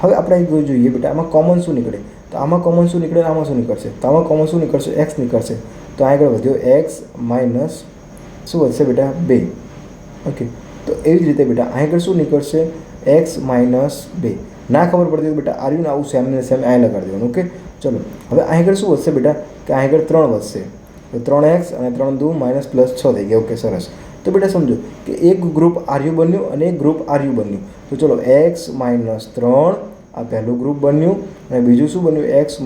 હવે આપણે જોઈએ બેટા આમાં કોમન શું નીકળે? તો આમાં કોમન શું નીકળે? આમાં શું નીકળશે? તો આમાં કોમન શું નીકળશે? x નીકળશે. તો આગળ વધ્યો x માઇનસ શું વધશે બેટા? 2. ઓકે, તો એવી જ રીતે બેટા આગળ શું નીકળશે? x - 2. ના ખબર પડતી હોય બેટા આર્યું ને આવું સેમ ને સેમ અહીં લગાડી દેવાનું. ઓકે, ચલો હવે આગળ શું વધશે બેટા કે આગળ 3 વધશે. તો 3x અને 3 2 -+6 થઈ ગયા. ઓકે, સરસ. તો બેટા સમજો કે એક ગ્રુપ આર્યુ બન્યું અને એક ગ્રુપ આર્યુ બન્યું. તો ચલો x - 3 આ પહેલું ગ્રુપ બન્યું અને બીજું શું બન્યું? x -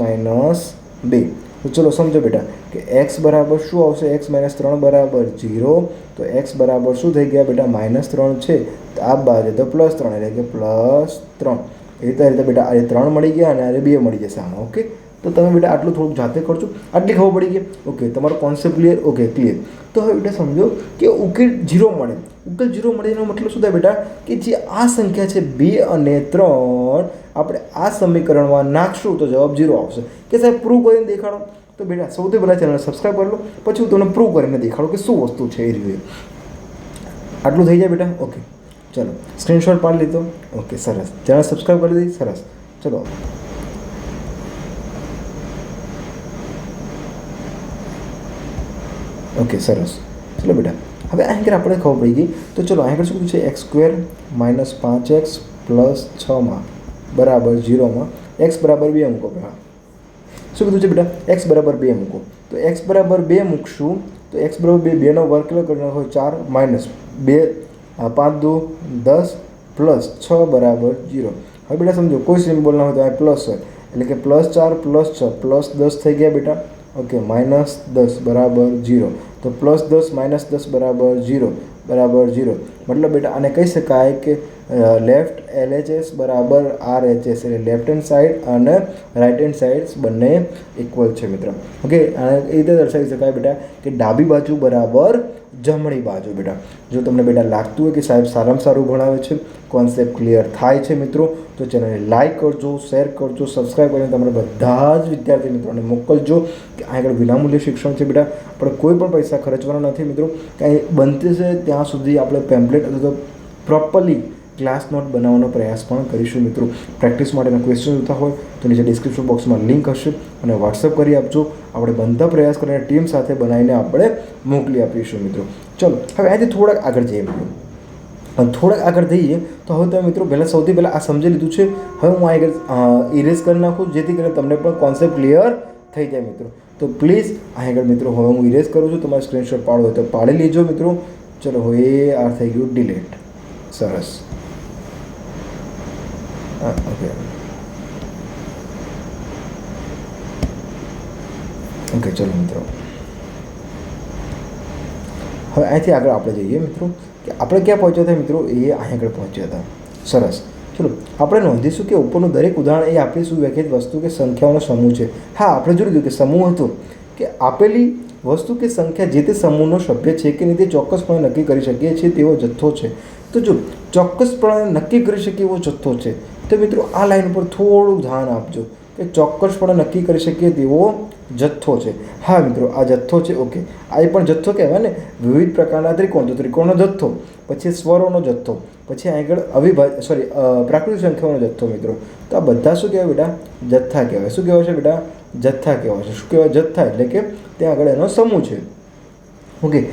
2. તો ચલો સમજો બેટા કે x બરાબર શું આવશે? x - 3 બરાબર 0. તો x બરાબર શું થઈ ગયા બેટા? -3 છે. તો આ બાજુ તો +3 એટલે કે +3. એ રીતે બેટા આ 3 મળી ગયા અને આ 2 મળી જશે આમાં. ઓકે, તો તમે બેટા આટલું થોડુંક જાતે કરજો. આટલી ખબર પડી ગઈ? ઓકે, તમારો કોન્સેપ્ટ ક્લિયર? Okay, clear. તો હવે બેટા સમજો કે ઉકેલ 0 મળે. ઉકેલ 0 મળે એનો મતલબ શું થાય બેટા કે જે આ સંખ્યા છે 2 અને 3 આપણે આ સમીકરણમાં નાખશું તો જવાબ 0 આવશે. કે સાહેબ પ્રૂવ કરીને દેખાડો. તો બેટા સૌથી પહેલાં ચેનલ સબસ્ક્રાઈબ કરી લો, પછી હું તમને પ્રૂવ કરીને દેખાડું કે શું વસ્તુ છે એ રીતે. આટલું થઈ જાય બેટા? ઓકે, ચલો સ્ક્રીનશોટ પાડી લીધો. ઓકે, સરસ. ચેનલ સબસ્ક્રાઈબ કરી દીધી. સરસ. ચલો ઓકે, સરસ. ચલો બેટા હવે આગળ આપણે ખબર પડી ગઈ. તો ચલો આગળ શું છે? x² - 5x + 6 બરાબર 0 x બરાબર 2 મૂકો બેટા. શું કીધું છે બેટા? x બરાબર 2 મૂકો. તો x બરાબર 2 મૂકશું તો x બરાબર 2 2નો વર્ગ કેટલો કરી નાખો? 4 -2 5 2 10 +6 બરાબર 0. હવે બેટા સમજો કોઈ સિમ્બોલ ના હોય તો આ પ્લસ હોય એટલે કે +4 +6 +10 થઈ ગયા બેટા. ઓકે, -10 બરાબર 0. તો +10 - 10 બરાબર 0 બરાબર 0. મતલબ બેટા આને કહી શકાય કે લેફ્ટ LHS બરાબર RHS એટલે લેફ્ટ હેન્ડ સાઈડ અને રાઈટ હેન્ડ સાઈડ બંને ઇક્વલ છે મિત્રો. ઓકે, આને એ રીતે દર્શાવી શકાય બેટા કે ડાબી બાજુ બરાબર જમણી બાજુ બેટા. જો તમને બેટા લાગતું હોય કે સાહેબ સારામાં સારું ભણાવે છે, કોન્સેપ્ટ ક્લિયર થાય છે મિત્રો, તો ચેનલને લાઇક કરજો, શેર કરજો, સબસ્ક્રાઈબ કરીને તમારા બધા જ વિદ્યાર્થી મિત્રોને મોકલજો કે આગળ વિનામૂલ્ય શિક્ષણ છે બેટા. આપણે કોઈ પણ પૈસા ખર્ચવાના નથી મિત્રો. કાંઈ બનતી છે ત્યાં સુધી આપણે પેમ્પલેટ અથવા તો પ્રોપરલી ક્લાસ નોટ બનાવવાનો પ્રયાસ પણ કરીશું મિત્રો. પ્રેક્ટિસ માટેના ક્વેશ્ચન જોતા હોય તો નીચે ડિસ્ક્રિપ્શન બોક્સમાં લિંક હશે અને વોટ્સઅપ કરી આપજો. આપણે બધા પ્રયાસ કરીને ટીમ સાથે બનાવીને આપણે મોકલી આપીશું મિત્રો. ચલો હવે આજે થોડાક આગળ જઈએ મિત્રો. થોડાક આગળ જઈએ તો હવે તમે મિત્રો પહેલાં સૌથી પહેલાં આ સમજી લીધું છે. હવે હું આગળ ઇરેઝ કરી નાખું જેથી કરીને તમને પણ કોન્સેપ્ટ ક્લિયર થઈ જાય મિત્રો. તો પ્લીઝ અહીં આગળ મિત્રો હવે હું ઇરેઝ કરું છું. તમારે સ્ક્રીનશોટ પાડવો હોય તો પાડી લેજો મિત્રો. ચલો હવે આ થઈ ગયું ડિલીટ. સરસ. ઓકે ઓકે ચલો મિત્રો હવે અહીંથી આગળ આપણે જઈએ મિત્રો કે આપણે ક્યાં પહોંચ્યા હતા મિત્રો, એ અહીં આગળ પહોંચ્યા હતા. સરસ. ચલો આપણે નોંધીશું કે ઉપરનું દરેક ઉદાહરણ એ આપણી સુવ્યાખ્યાયિત વસ્તુ કે સંખ્યાઓનો સમૂહ છે. હા, આપણે જોઈ લીધું કે સમૂહ હતો કે આપેલી વસ્તુ કે સંખ્યા જે તે સમૂહનો સભ્ય છે કે નહીં તે ચોક્કસપણે નક્કી કરી શકીએ છીએ તેવો જથ્થો છે. તો જો ચોક્કસપણે નક્કી કરી શકીએ એવો જથ્થો છે તો મિત્રો આ લાઈન ઉપર થોડું ધ્યાન આપજો કે ચોક્કસપણે નક્કી કરી શકીએ તેવો જથ્થો છે. હા મિત્રો, આ જથ્થો છે. ઓકે, આ એ પણ જથ્થો કહેવાય ને. વિવિધ પ્રકારના ત્રિકોણ, તો ત્રિકોણનો જથ્થો, પછી સ્વરોનો જથ્થો, પછી આગળ પ્રાકૃતિક સંખ્યાઓનો જથ્થો મિત્રો. તો આ બધા શું કહેવાય બેટા? જથ્થા કહેવાય. શું કહેવાય છે બેટા? જથ્થા કહેવાય છે. શું કહેવાય? જથ્થા એટલે કે ત્યાં આગળ એનો સમૂહ છે. ઓકે,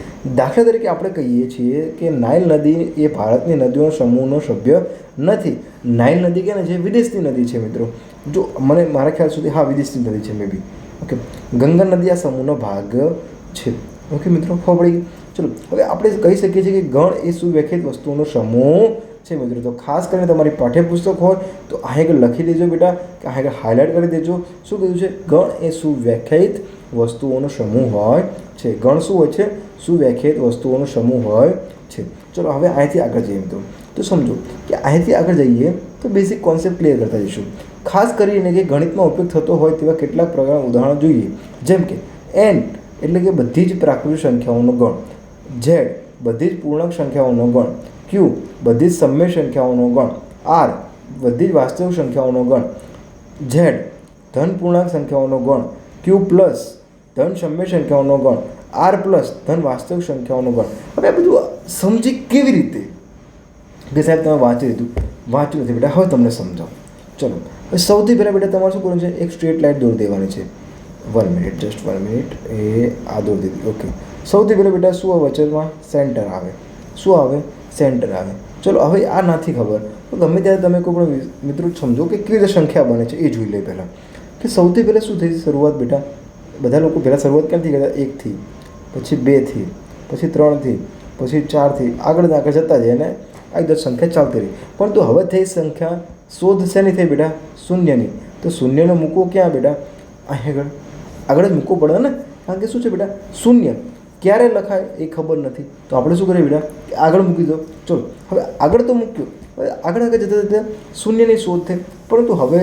દાખલા તરીકે આપણે કહીએ છીએ કે નાઇલ નદી એ ભારતની નદીઓનો સમૂહનો સભ્ય નથી. નાઇલ નદી કે ને જે વિદેશની નદી છે મિત્રો. જો મને મારા ખ્યાલ સુધી હા વિદેશની નદી છે મે બી. ઓકે, ગંગા નદી આ સમૂહનો ભાગ છે. ઓકે મિત્રો, ખબર પડી ગઈ. ચલો હવે આપણે કહી શકીએ છીએ કે ગણ એ સુવ્યાખ્યાયિત વસ્તુઓનો સમૂહ છે મિત્રો. તો ખાસ કરીને તમારી પાઠ્યપુસ્તક હોય તો અહીં આગળ લખી દેજો બેટા, કે અહીં આગળ હાઇલાઇટ કરી દેજો. શું કીધું છે? ગણ એ સુવ્યાખ્યાયિત વસ્તુઓનો સમૂહ હોય છે. ગણ શું હોય છે? સુવ્યાખ્યાયિત વસ્તુઓનો સમૂહ હોય છે. ચલો હવે અહીંથી આગળ જઈએ મિત્રો. તો સમજો કે અહીંથી આગળ જઈએ તો બેઝિક કોન્સેપ્ટ ક્લિયર કરતા જઈશું. ખાસ કરીને કે ગણિતમાં ઉપયોગ થતો હોય તેવા કેટલાક પ્રકારના ઉદાહરણો જોઈએ. જેમ કે n એટલે કે બધી જ પ્રાકૃતિક સંખ્યાઓનો ગણ, z બધી જ પૂર્ણાંક સંખ્યાઓનો ગણ, q બધી જ સમય સંખ્યાઓનો ગણ, r બધી જ વાસ્તવિક સંખ્યાઓનો ગણ, z ધન પૂર્ણાંક સંખ્યાઓનો ગણ, q પ્લસ ધન સમય સંખ્યાઓનો ગણ, r પ્લસ ધન વાસ્તવિક સંખ્યાઓનો ગણ. હવે આ બધું સમજી કેવી રીતે કે સાહેબ તમે વાંચી લીધું? વાંચ્યું નથી બેટા, હવે તમને સમજાવું. ચલો હવે સૌથી પહેલાં બેટા તમારે શું કરવાનું છે? એક સ્ટ્રેટ લાઇન દોરી દેવાની છે. 1 મિનિટ, જસ્ટ 1 મિનિટ. એ આ દોરી દીધી. ઓકે, સૌથી પહેલાં બેટા શું આવે? વચ્ચેમાં સેન્ટર આવે. શું આવે? સેન્ટર આવે. ચલો હવે આ નથી ખબર તો ગમે ત્યારે તમે કોઈ પણ મિત્રો સમજો કે કેવી રીતે સંખ્યા બને છે એ જોઈ લે પહેલાં. કે સૌથી પહેલાં શું થઈ શરૂઆત બેટા? બધા લોકો પહેલાં શરૂઆત ક્યાંથી કરતા? 1થી, પછી 2થી, પછી 3થી, પછી 4થી, આગળ જતા જાય અને આ રીતે સંખ્યા ચાલતી રહી. પરંતુ હવે થઈ સંખ્યા શોધ શેની થઈ બેટા? શૂન્યની. તો શૂન્યનો મૂકવો ક્યાં બેટા? અહીં આગળ જ મૂકવો પડે ને, કારણ કે શું છે બેટા? શૂન્ય ક્યારે લખાય એ ખબર નથી. તો આપણે શું કરીએ બેટા? કે આગળ મૂકી દો. ચલો હવે આગળ તો મૂક્યું, હવે આગળ જતાં જતાં શૂન્યની શોધ થઈ. પરંતુ હવે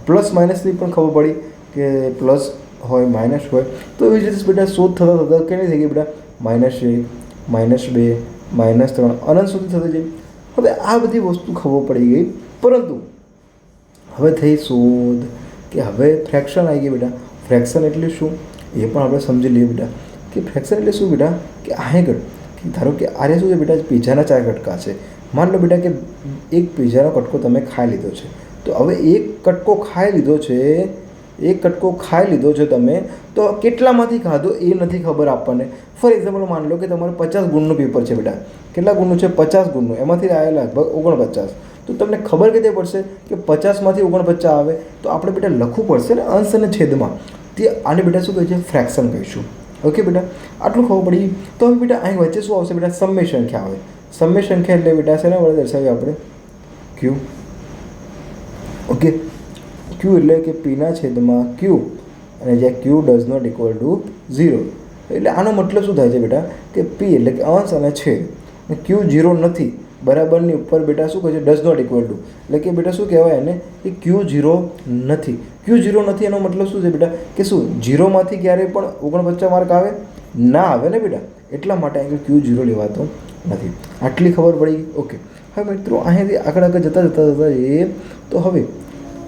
પ્લસ માઇનસની પણ ખબર પડી કે પ્લસ હોય માઇનસ હોય. તો એવી રીતે બેટા શોધ થતાં થતાં કેવી થઈ ગઈ બેટા? -1, -2, -3 અનંત સુધી થતી જાય. હવે આ બધી વસ્તુ ખબર પડી ગઈ. પરંતુ હવે થઈ શોધ કે હવે ફ્રેક્શન આવી ગઈ બેટા. ફ્રેક્શન એટલે શું એ પણ આપણે સમજી લઈએ બેટા. કે ફ્રેક્શન એટલે શું બેટા? કે આગળ કે ધારો કે આરે શું છે બેટા? પીઝાના 4 કટકા છે. માન લો બેટા કે એક પીઝાનો કટકો તમે ખાઈ લીધો છે. તો હવે એક કટકો ખાઈ લીધો છે તમે, તો કેટલામાંથી ખાધો એ નથી ખબર આપણને. ફોર એક્ઝામ્પલ માન લો કે તમારે 50 ગુણનું પેપર છે બેટા. કેટલા ગુણનું છે? 50 ગુણનું. એમાંથી આવેલા લગભગ 49. તો તમને ખબર કે તે પડશે કે 50માંથી 49 આવે. તો આપણે બેટા લખવું પડશે ને અંશ અને છેદમાં. તે આને બેટા શું કહે છે? ફ્રેક્શન કહીશું. ઓકે બેટા, આટલું ખબર પડી. તો હવે બેટા અહીં વચ્ચે શું આવશે બેટા? સમય સંખ્યા આવે. સમય સંખ્યા એટલે બેટા શેના વડે દર્શાવીએ આપણે? q. ઓકે, q એટલે કે p ના છેદમાં q, અને જ્યાં q does not equal to 0. એટલે આનો મતલબ શું થાય છે બેટા? કે p એટલે કે અંશ અને છેદ, અને q 0 નથી બરાબરની ઉપર બેટા શું કહે છે? Does not equal to. એટલે કે બેટા શું કહેવાય એને? કે q 0 નથી. q 0 નથી એનો મતલબ શું છે બેટા? કે શું 0માંથી ક્યારેય પણ 49 માર્ક આવે? ના આવે ને બેટા. એટલા માટે અહીં q 0 લેવાતો નથી. આટલી ખબર પડી ગઈ. ઓકે, હવે મિત્રો અહીંયાથી આગળ જતા એ તો હવે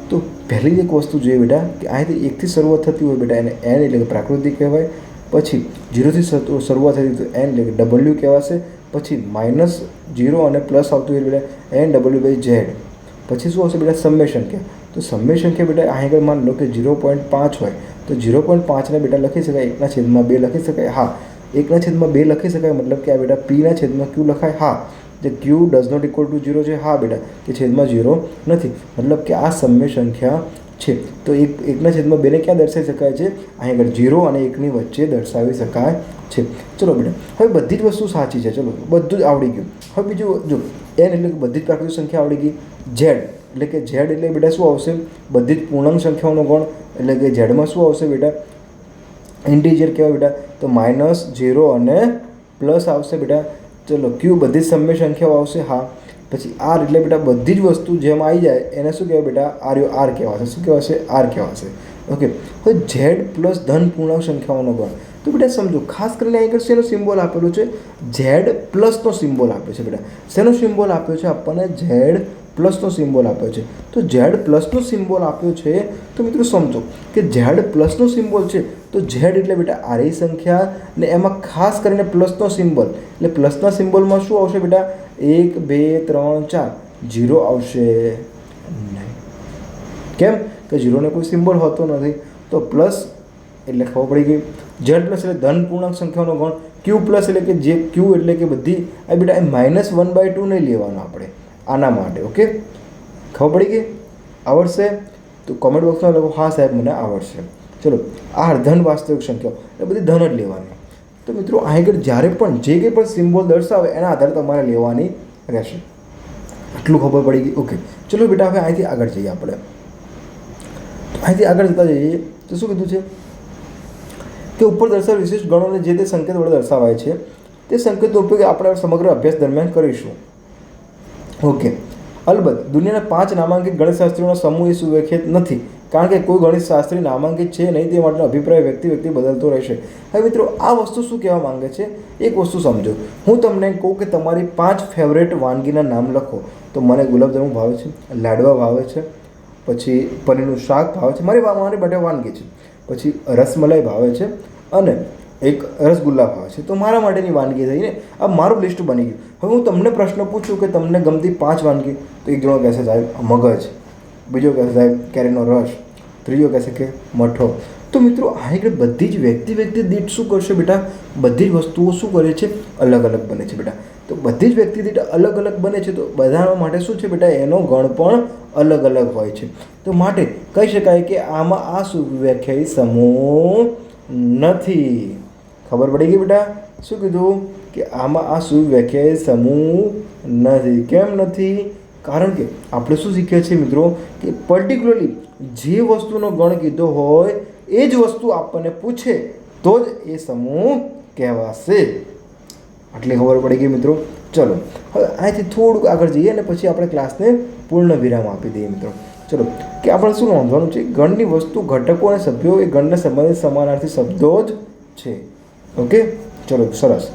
તો પહેલી જ એક વસ્તુ જોઈએ બેટા કે અહીંયાથી 1થી શરૂઆત થતી હોય બેટા એને n એટલે કે પ્રાકૃતિક કહેવાય. પછી 0થી શરૂઆત થતી તો n એટલે કે w કહેવાશે. પછી -0 અને પ્લસ આવતું હોય બેટા NW/Z. પછી શું આવશે બેટા? સમય સંખ્યા. તો સમય સંખ્યા બેટા અહીં આગળ માન લો કે 0.5 હોય તો 0.5ને બેટા લખી શકાય 1/2 લખી શકાય. હા, 1/2 લખી શકાય. મતલબ કે આ બેટા p/q લખાય. હા, જે q does not equal to 0 છે. હા બેટા, કે છેદમાં 0 નથી. મતલબ કે આ સમય સંખ્યા છે તો એકના છેદમાં બેને ક્યાં દર્શાવી શકાય છે? અહીં આગળ 0 અને 1ની વચ્ચે દર્શાવી શકાય છે. ચલો બેટા, હવે બધી જ વસ્તુ સાચી છે. ચલો, બધું જ આવડી ગયું. હવે બીજું જો n એટલે કે બધી જ પ્રાકૃતિક સંખ્યા આવડી ગઈ. z એટલે કે z એટલે બેટા શું આવશે? બધી જ પૂર્ણાંક સંખ્યાઓનો ગણ. એટલે કે ઝેડમાં શું આવશે બેટા? ઇન્ટીજર કહેવાય બેટા, તો -0 અને પ્લસ આવશે બેટા. ચલો, ક્યુ બધી જ સમય સંખ્યાઓ આવશે. હા, પછી આર એટલે બેટા બધી જ વસ્તુ જેમ આવી જાય એને શું કહેવાય બેટા? આર કહેવાશે. શું કહેવાશે? આર કહેવાશે. ઓકે, હવે ઝેડ પ્લસ ધન પૂર્ણાંક સંખ્યાઓનો ગણ. તો બેટા સમજો, ખાસ કરીને અહીં શેનો સિમ્બોલ આપેલું છે? ઝેડ પ્લસનો સિમ્બોલ આપ્યો છે બેટા. શેનો સિમ્બોલ આપ્યો છે આપણને? ઝેડ પ્લસનો સિમ્બોલ આપ્યો છે. તો ઝેડ પ્લસનો સિમ્બોલ આપ્યો છે તો મિત્રો સમજો કે ઝેડ પ્લસનો સિમ્બોલ છે તો ઝેડ એટલે બેટા આરી સંખ્યા ને એમાં ખાસ કરીને પ્લસનો સિમ્બોલ એટલે પ્લસના સિમ્બોલમાં શું આવશે બેટા? 1 2 3 4 0 આવશે નહીં. કેમ કે 0ને કોઈ સિમ્બોલ હોતો નથી. તો પ્લસ એટલે ખબર પડી ગઈ. ઝેડ પ્લસ એટલે ધન પૂર્ણાંક સંખ્યાઓનો ગણ. ક્યુ પ્લસ એટલે કે જે ક્યુ એટલે કે બધી આ બેટા -1/2 નહીં લેવાનું આપણે આના માટે. ઓકે, ખબર પડી ગઈ? આવડશે તો કોમેન્ટ બોક્સમાં લખો હા સાહેબ મને આવડશે. ચલો, આ ધન વાસ્તવિક સંખ્યાઓ એટલે બધી ધન જ લેવાની. તો મિત્રો આગળ જ્યારે પણ જે કંઈ પણ સિમ્બોલ દર્શાવે એના આધારે તમારે લેવાની રહેશે. આટલું ખબર પડી ગઈ. ઓકે, ચલો બેટા, હવે અહીંથી આગળ જઈએ આપણે. અહીંથી આગળ જતા જઈએ તો શું કીધું છે કે ઉપર દર્શાવેલ વિશિષ્ટ ગણોને જે તે સંકેત વડે દર્શાવાય છે તે સંકેતનો ઉપયોગ આપણે સમગ્ર અભ્યાસ દરમિયાન કરીશું. ઓકે, અલબત્ત દુનિયાના 5 નામાંકિત ગણિતશાસ્ત્રીઓનો સમૂહ એ સુવ્યાખ્યાત નથી, કારણ કે કોઈ ગણિતશાસ્ત્રી નામાંકિત છે નહીં. તે માટેનો અભિપ્રાય વ્યક્તિ બદલતો રહેશે. હવે મિત્રો આ વસ્તુ શું કહેવા માંગે છે? એક વસ્તુ સમજો. હું તમને કહું કે તમારી 5 ફેવરેટ વાનગીના નામ લખો. તો મને ગુલાબજાંબુ ભાવે છે, લાડવા ભાવે છે, પછી પનીરનું શાક ભાવે છે, મારી માટે વાનગી છે. પછી રસમલાઈ ભાવે છે અને એક રસગુલ્લા ભાવે છે. તો મારા માટેની વાનગી થઈને આ મારું લિસ્ટ બની ગયું. હવે હું તમને પ્રશ્ન પૂછું કે તમને ગમતી 5 વાનગી, તો એક જણો કહેશે સાહેબ મગજ, બીજો કહેશે સાહેબ કેરીનો રસ, ત્રીજો કહેશે કે મઠો. તો મિત્રો આ બધી જ વ્યક્તિ દીઠ શું કરશે બેટા? બધી જ વસ્તુઓ શું કરે છે? અલગ અલગ બને છે બેટા. તો બધી જ વ્યક્તિ દીઠ અલગ અલગ બને છે તો બધા માટે શું છે બેટા? એનો ગણ પણ અલગ અલગ હોય છે. તો માટે કહી શકાય કે આમાં આ સુવ્યાખ્યાયિત સમૂહ નથી. ખબર પડી ગઈ બેટા? શું કીધું કે આમાં આ સુવ્યાખ્યાયિત સમૂહ નથી. કેમ નથી? કારણ કે આપણે શું શીખ્યા છીએ મિત્રો કે પર્ટિક્યુલરલી જે વસ્તુનો ગણ કીધો હોય એ જ વસ્તુ આપણને પૂછે તો જ એ સમૂહ કહેવાશે. આટલી ખબર પડી ગઈ મિત્રો. ચલો, હવે અહીંથી થોડુંક આગળ જઈએ અને પછી આપણે ક્લાસને પૂર્ણ વિરામ આપી દઈએ મિત્રો. ચલો, કે આપણે શું નોંધવાનું છે? ગણની વસ્તુ, ઘટકો અને સભ્યો એ ગણને સંબંધિત સમાનાર્થી શબ્દો જ છે. ઓકે, ચલો સરસ.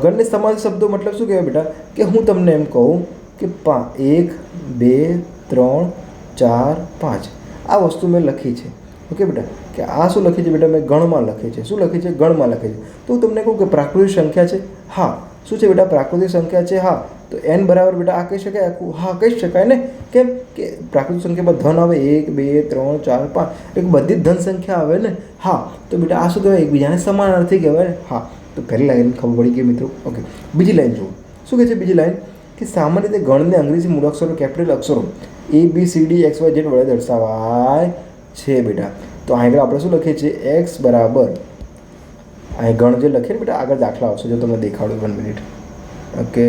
ગણને સમાન શબ્દો મતલબ શું કહેવાય બેટા? કે હું તમને એમ કહું કે 1 2 3 4 5 આ વસ્તુ મેં લખી છે. ઓકે બેટા, કે આ શું લખી છે બેટા? મેં ગણમાં લખી છે. શું લખી છે? ગણમાં લખી છે. તો હું તમને કહું કે પ્રાકૃતિક સંખ્યા છે. હા, શું છે બેટા? પ્રાકૃતિક સંખ્યા છે. હા, તો n બરાબર બેટા આ કહી શકાય આખું? હા, કહી શકાય ને. કેમ કે પ્રાકૃતિક સંખ્યામાં ધન આવે 1 2 3 4 5 એટલે બધી જ ધન સંખ્યા આવે ને. હા, તો બેટા આ શું કહેવાય? એકબીજાને સમાનાર્થી કહેવાય ને. હા, તો પહેલી લાઈન ખબર પડી ગઈ મિત્રો. ઓકે, બીજી લાઈન જુઓ. શું કહે છે બીજી લાઈન? કે સામાન્ય રીતે ગણને અંગ્રેજી મૂળાક્ષરો કેપિટલ અક્ષરો ABCD XYZ વડે દર્શાવાય છે બેટા. તો અહીં આપણે શું લખીએ છીએ? x બરાબર અહીં ગણ જે લખીએ ને બેટા આગળ દાખલા આવશે. જો તમને દેખાડું 1 મિનિટ. Okay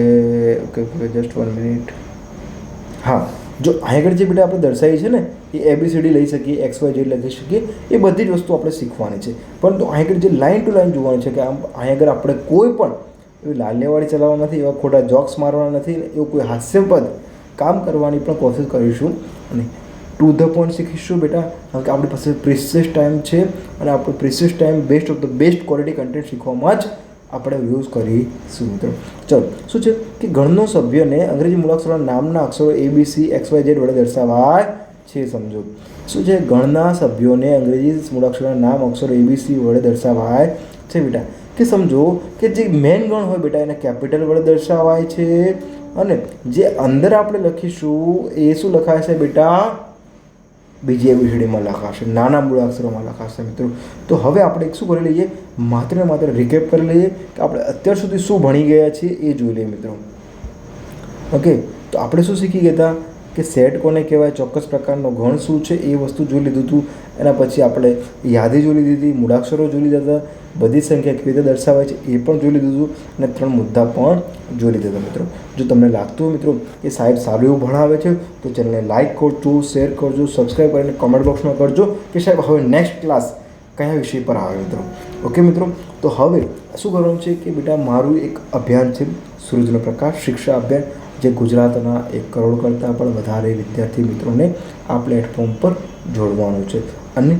just 1 minute. હા, જો આગળ જે બેટા આપણે દર્શાવી છે ને એ ABCD લઈ શકીએ, XYZ લખી શકીએ, એ બધી જ વસ્તુ આપણે શીખવાની છે. પરંતુ આગળ જે લાઈન ટુ લાઈન જોવાનું છે કે આમ આગળ આપણે કોઈ પણ એવી લાલ્યવાળી ચલાવવા નથી, એવા ખોટા જોક્સ મારવાના નથી, એવું કોઈ હાસ્યપદ કામ કરવાની પણ કોશિશ કરીશું અને ટુ ધ પોઈન્ટ શીખીશું બેટા. કારણ કે આપણી પાસે પ્રિસિયસ ટાઈમ છે અને આપણો precious time best of the best quality content શીખવામાં જ આપણે યુઝ કરીશું મિત્રો. ચલો, શું છે કે ગણનો સભ્યને અંગ્રેજી મૂળાક્ષરોના નામના અક્ષરો ABC XYZ વડે દર્શાવાય છે. સમજો શું છે? ગણના સભ્યોને અંગ્રેજી મૂળાક્ષરોના નામ અક્ષરો ABC વડે દર્શાવાય છે બેટા. કે સમજો કે જે મેઇન ગણ હોય બેટા એને કેપિટલ વડે દર્શાવાય છે અને જે અંદર આપણે લખીશું એ શું લખાય છે બેટા? બીજી ABCDમાં લખાશે, નાના મૂળાક્ષરોમાં લખાશે મિત્રો. તો હવે આપણે શું કરી લઈએ? માત્ર ને માત્ર રિકેપ કરી લઈએ કે આપણે અત્યાર સુધી શું ભણી ગયા છીએ એ જોઈ લઈએ મિત્રો. ઓકે, તો આપણે શું શીખી ગયા હતા કે સેટ કોને કહેવાય, ચોક્કસ પ્રકારનો ગણ શું છે એ વસ્તુ જોઈ લીધું હતું. એના પછી આપણે યાદી જોઈ લીધી હતી, મૂળાક્ષરો જોઈ લીધા હતા, બધી સંખ્યા કેવી રીતે દર્શાવાય છે એ પણ જોઈ લીધું હતું અને 3 મુદ્દા પણ જોઈ લીધા હતા મિત્રો. જો તમને લાગતું હોય મિત્રો કે સાહેબ સારું એવું ભણાવે છે તો ચેનલને લાઇક કરજો, શેર કરજો, સબસ્ક્રાઈબ કરીને કમેન્ટ બોક્સમાં કરજો કે સાહેબ હવે નેક્સ્ટ ક્લાસ કયા વિષય પર આવે મિત્રો. ઓકે મિત્રો, તો હવે શું કરવાનું છે કે બેટા મારું એક અભિયાન છે સૂરજનો પ્રકાશ શિક્ષા અભિયાન, જે ગુજરાતના 1 કરોડ કરતાં પણ વધારે વિદ્યાર્થી મિત્રોને આ પ્લેટફોર્મ પર જોડવાનું છે અને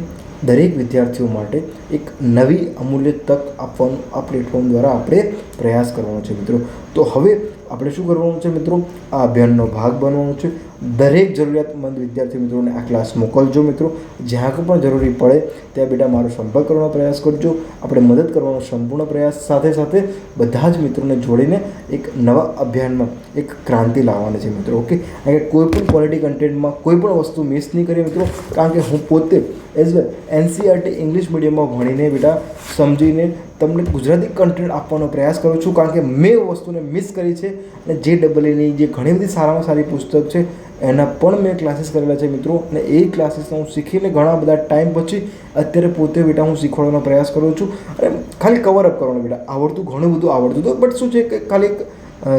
દરેક વિદ્યાર્થીઓ માટે એક નવી અમૂલ્ય તક આપવાનું આ પ્લેટફોર્મ દ્વારા આપણે પ્રયાસ કરવાનો છે મિત્રો. તો હવે આપણે શું કરવાનું છે મિત્રો, આ અભિયાનનો ભાગ બનવાનો છે. દરેક જરૂરિયાતમંદ વિદ્યાર્થી મિત્રોને આ ક્લાસ મોકલજો મિત્રો. જ્યાં પણ જરૂરી પડે ત્યાં બેટા મારો સંપર્ક કરવાનો પ્રયાસ કરજો. આપણે મદદ કરવાનો સંપૂર્ણ પ્રયાસ સાથે સાથે બધા જ મિત્રોને જોડીને એક નવા અભિયાનમાં એક ક્રાંતિ લાવવાની છે મિત્રો. ઓકે, કારણ કે કોઈ પણ ક્વોલિટી કન્ટેન્ટમાં કોઈ પણ વસ્તુ મિસ નહીં કરીએ મિત્રો, કારણ કે હું પોતે એઝ વેલ NCERT ઇંગ્લિશ મીડિયમમાં ભણીને બેટા સમજીને તમને ગુજરાતી કન્ટેન્ટ આપવાનો પ્રયાસ કરું છું. કારણ કે મેં એ વસ્તુને મિસ કરી છે અને JEEની જે ઘણી બધી સારામાં સારી પુસ્તક છે એના પણ મેં ક્લાસીસ કરેલા છે મિત્રો. અને એ ક્લાસીસને હું શીખીને ઘણા બધા ટાઈમ પછી અત્યારે પોતે બેટા હું શીખવાડવાનો પ્રયાસ કરું છું. અને ખાલી કવરઅપ કરવાનું બેટા આવડતું, ઘણું બધું આવડતું હતું, બટ શું છે કે ખાલી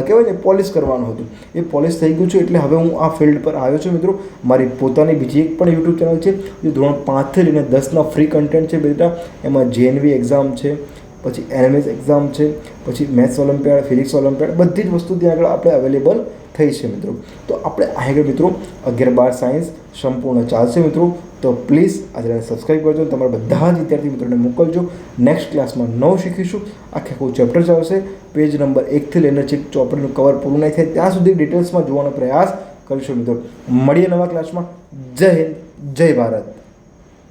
કહેવાય ને પોલિશ કરવાનું હતું. એ પોલિશ થઈ ગયું છે એટલે હવે હું આ ફિલ્ડ પર આવ્યો છું મિત્રો. મારી પોતાની બીજી એક પણ યુટ્યુબ ચેનલ છે જે ધોરણ 5 થી લઈને 10ના ફ્રી કન્ટેન્ટ છે બેટા. એમાં JNV એક્ઝામ છે, પછી NMS એક્ઝામ છે, પછી મેથ્સ ઓલિમ્પિયાડ, ફિઝિક્સ ઓલિમ્પિયાડ, બધી જ વસ્તુ ત્યાં આગળ આપણે અવેલેબલ થઈ છે મિત્રો. તો આપણે આગળ મિત્રો 11-12 સાયન્સ સંપૂર્ણ ચાલશે મિત્રો. તો પ્લીઝ આ ચેનલને સબસ્ક્રાઈબ કરજો, તમારા બધા જ વિદ્યાર્થી મિત્રોને મોકલજો. નેક્સ્ટ ક્લાસમાં નવું શીખીશું. આખું ચેપ્ટર ચાલશે, પેજ નંબર 1 થી લઈને છેક ચોપડીનું કવર પૂરું નહીં થાય ત્યાં સુધી ડિટેલ્સમાં જોવાનો પ્રયાસ કરીશું મિત્રો. મળીએ નવા ક્લાસમાં. જય હિન્દ, જય ભારત.